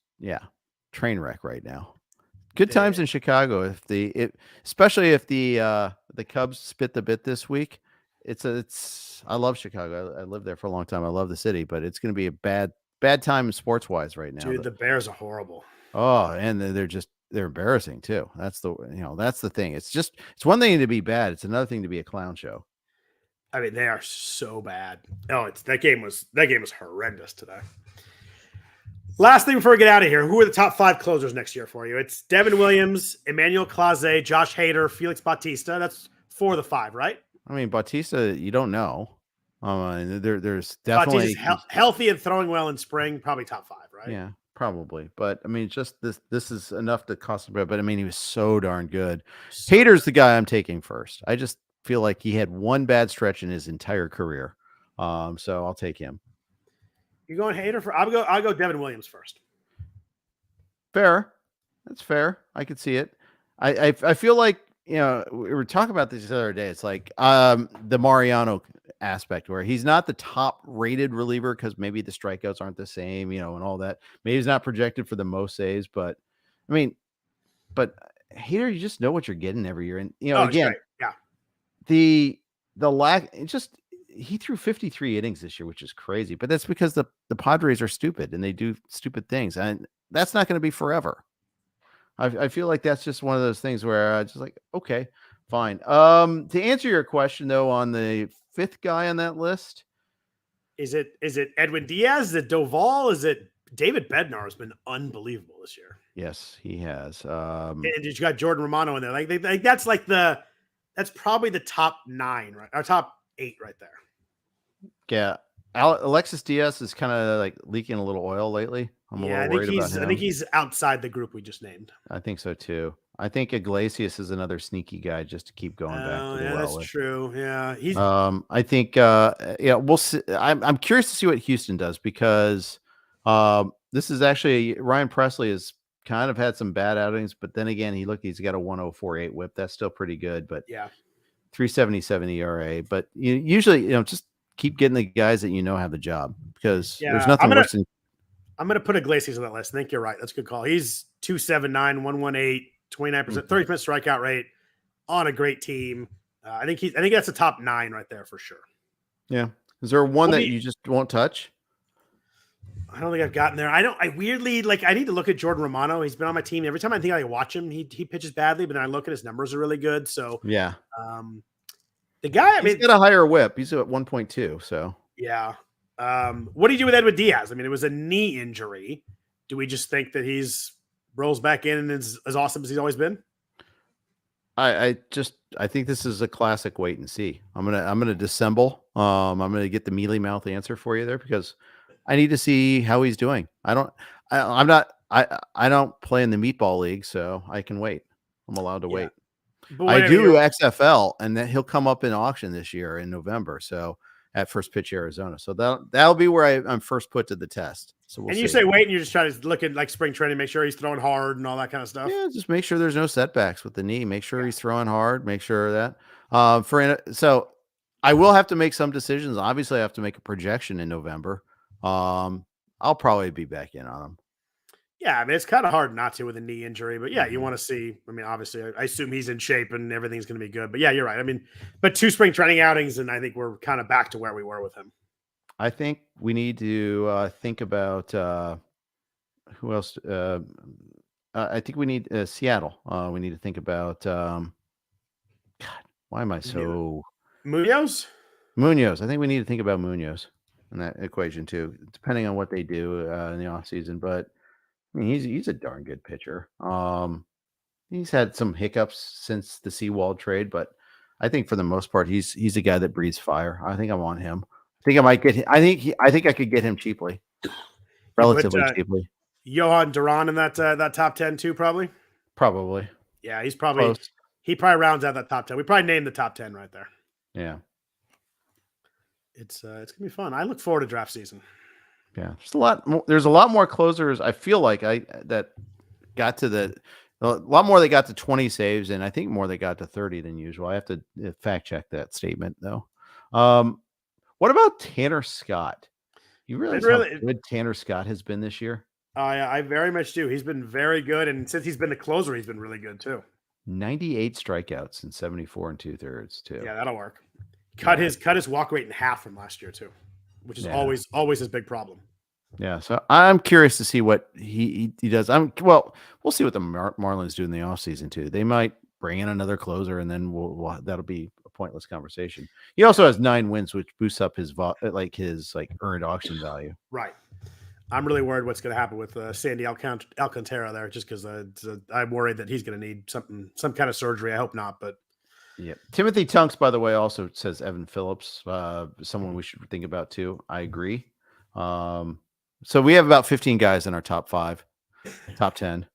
train wreck right now. Good times in Chicago. Especially if the Cubs spit the bit this week. I love Chicago. I lived there for a long time. I love the city, but it's going to be a bad time sports wise right now. Dude, the Bears are horrible. Oh, and they're just they're embarrassing too. That's the thing. It's one thing to be bad. It's another thing to be a clown show. I mean, they are so bad. Oh, that game was horrendous today. Last thing before we get out of here, who are the top 5 closers next year for you? It's Devin Williams, Emmanuel Clase, Josh Hader, Felix Bautista. That's 4 of the 5, right? I mean, Bautista, you don't know. There's definitely healthy and throwing well in spring, probably top 5, right? Yeah, probably. But I mean, just this is enough to cost him. But I mean, he was so darn good. Hader's the guy I'm taking first. I just feel like he had one bad stretch in his entire career. So I'll take him. You're going Hader for? I'll go Devin Williams first. Fair. That's fair. I could see it. I feel like, we were talking about this the other day. It's like the Mariano aspect where he's not the top rated reliever because maybe the strikeouts aren't the same, and all that. Maybe he's not projected for the most saves, but I mean, Hader, you just know what you're getting every year. And, again, yeah, the lack, he threw 53 innings this year, which is crazy, but that's because the Padres are stupid and they do stupid things. And that's not going to be forever. I feel like that's just one of those things where I just like, okay, fine. To answer your question though, on the 5th guy on that list, is it Edwin Diaz? Is it Doval? Is it David Bednar? Has been unbelievable this year. Yes, he has. And you got Jordan Romano in there. Like that's probably the top 9, right? Or top 8 right there. Yeah. Alexis Diaz is kind of like leaking a little oil lately. I'm a little worried about him. I think he's outside the group we just named. I think so too. I think Iglesias is another sneaky guy just to keep going back to the well. That's true. Yeah. I think we'll see. I'm curious to see what Houston does because this is actually Ryan Presley has kind of had some bad outings, but then again, he's got a 1.048 whip. That's still pretty good, but yeah, 3.77 ERA. But usually, just keep getting the guys that have the job because there's nothing worse than. I'm going to put Iglesias on that list. I think you're right. That's a good call. He's 2.79, 1.18, 29%, 30% strikeout rate on a great team. I think that's a top 9 right there for sure. Yeah. Is there one that you just won't touch? I don't think I've gotten there. I weirdly I need to look at Jordan Romano. He's been on my team. Every time I think I watch him, he pitches badly, but then I look at his numbers are really good. So yeah. The guy, he's got a higher whip. He's at 1.2. So yeah. What do you do with Edwin Diaz? I mean, it was a knee injury. Do we just think that he's rolls back in and is as awesome as he's always been? I think this is a classic wait and see. I'm gonna dissemble. I'm gonna get the mealy mouth answer for you there because I need to see how he's doing. I don't play in the meatball league, so I can wait. I'm allowed to wait. I do XFL, and then he'll come up in auction this year in November. So at First Pitch Arizona. So that'll be where I'm first put to the test. So we'll see. You say wait, and you're just trying to look at like spring training, make sure he's throwing hard and all that kind of stuff. Yeah, just make sure there's no setbacks with the knee. Make sure he's throwing hard. Make sure that. So I will have to make some decisions. Obviously, I have to make a projection in November. I'll probably be back in on him. Yeah, I mean, it's kind of hard not to with a knee injury, but yeah, you want to see. I mean, obviously, I assume he's in shape and everything's going to be good. But yeah, you're right. I mean, but 2 spring training outings, and I think we're kind of back to where we were with him. I think we need to think about who else. I think we need Seattle. We need to think about. God, why am I so Munoz? Munoz. I think we need to think about Munoz in that equation too, depending on what they do in the offseason. But I mean, he's a darn good pitcher. He's had some hiccups since the Seawald trade, but I think for the most part, he's a guy that breathes fire. I think I want him. I think I might get him. I think I could get him cheaply, relatively cheaply. Johan Duran in that top 10 too, probably. Probably. Yeah, he's probably close. He probably rounds out that top 10. We probably named the top 10 right there. Yeah. It's gonna be fun. I look forward to draft season. Yeah, there's a lot more closers. I feel like that got to a lot more. They got to 20 saves, and I think more they got to 30 than usual. I have to fact check that statement though. What about Tanner Scott? You realize how good Tanner Scott has been this year? I very much do. He's been very good, and since he's been the closer, he's been really good too. 98 strikeouts and 74 2/3 too. Yeah, that'll work. Cut his walk rate in half from last year too, which is always his big problem. Yeah, so I'm curious to see what he does. We'll see what the Marlins do in the offseason too. They might bring in another closer, and then that'll be a pointless conversation. He also has 9 wins, which boosts up his his earned auction value. Right. I'm really worried what's going to happen with Sandy Alcantara there, just because I'm worried that he's going to need some kind of surgery. I hope not, but yeah. Timothy Tunks, by the way, also says Evan Phillips, someone we should think about too. I agree. So we have about 15 guys in our top 5, top 10.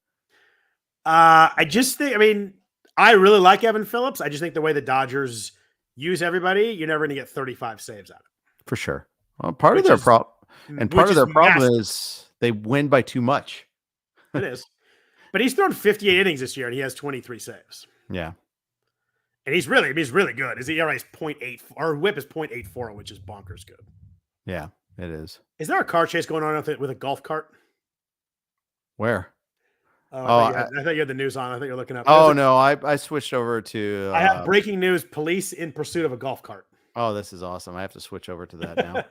I just think, I mean, I really like Evan Phillips. I just think the way the Dodgers use everybody, you're never going to get 35 saves out of it. For sure. Well, part of their problem is they win by too much. It is. But he's thrown 58 innings this year and he has 23 saves. Yeah. And he's really good. His ERA is 0.8, or whip is 0.84, which is bonkers good. Yeah, it is. Is there a car chase going on with a golf cart? Where? I thought you had the news on. I think you're looking up. No, I switched over to. I have breaking news: police in pursuit of a golf cart. Oh, this is awesome! I have to switch over to that now.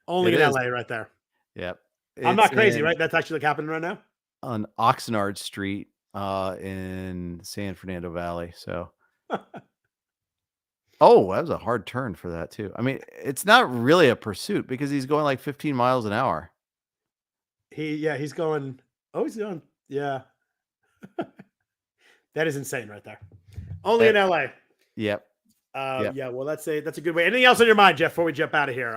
Only in LA, right there. Yep. I'm not crazy, right? That's actually happening right now on Oxnard Street in San Fernando Valley. So. Oh, that was a hard turn for that too. I mean, it's not really a pursuit because he's going like 15 miles an hour. He's going. Oh, he's going. Yeah. That is insane right there. Only in LA. Yep. Yeah, well, that's a good way. Anything else on your mind, Jeff, before we jump out of here?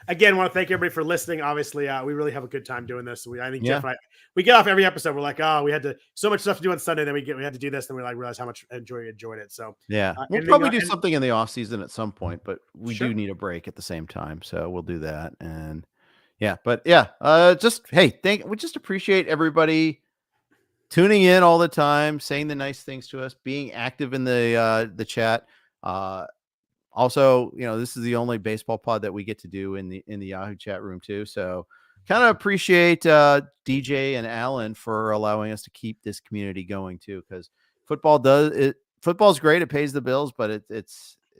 Again, want to thank everybody for listening. Obviously, we really have a good time doing this. I think Jeff and I, we get off every episode. We're like, we had so much stuff to do on Sunday. Then we had to do this. Then we realize how much enjoyed it. So yeah, we'll probably do something in the off season at some point, but we do need a break at the same time. So we'll do that. And we just appreciate everybody tuning in all the time, saying the nice things to us, being active in the chat. Also, this is the only baseball pod that we get to do in the Yahoo chat room too. So kind of appreciate DJ and Alan for allowing us to keep this community going too, because football's great. It pays the bills, but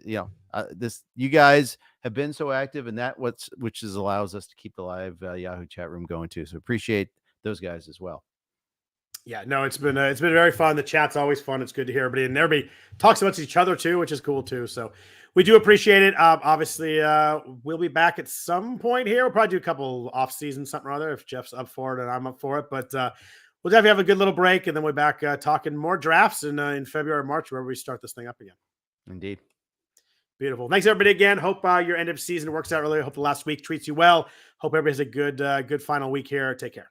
you guys have been so active, and which allows us to keep the live Yahoo chat room going too. So appreciate those guys as well. Yeah, no, it's been very fun. The chat's always fun. It's good to hear everybody, and everybody talks about each other too, which is cool too. So we do appreciate it. Obviously, we'll be back at some point here. We'll probably do a couple off season something or other if Jeff's up for it and I'm up for it. But we'll definitely have a good little break, and then we're back talking more drafts in February, March, where we start this thing up again. Indeed. Beautiful. Thanks everybody again. Hope your end of season works out really. Hope the last week treats you well. Hope everybody has a good final week here. Take care.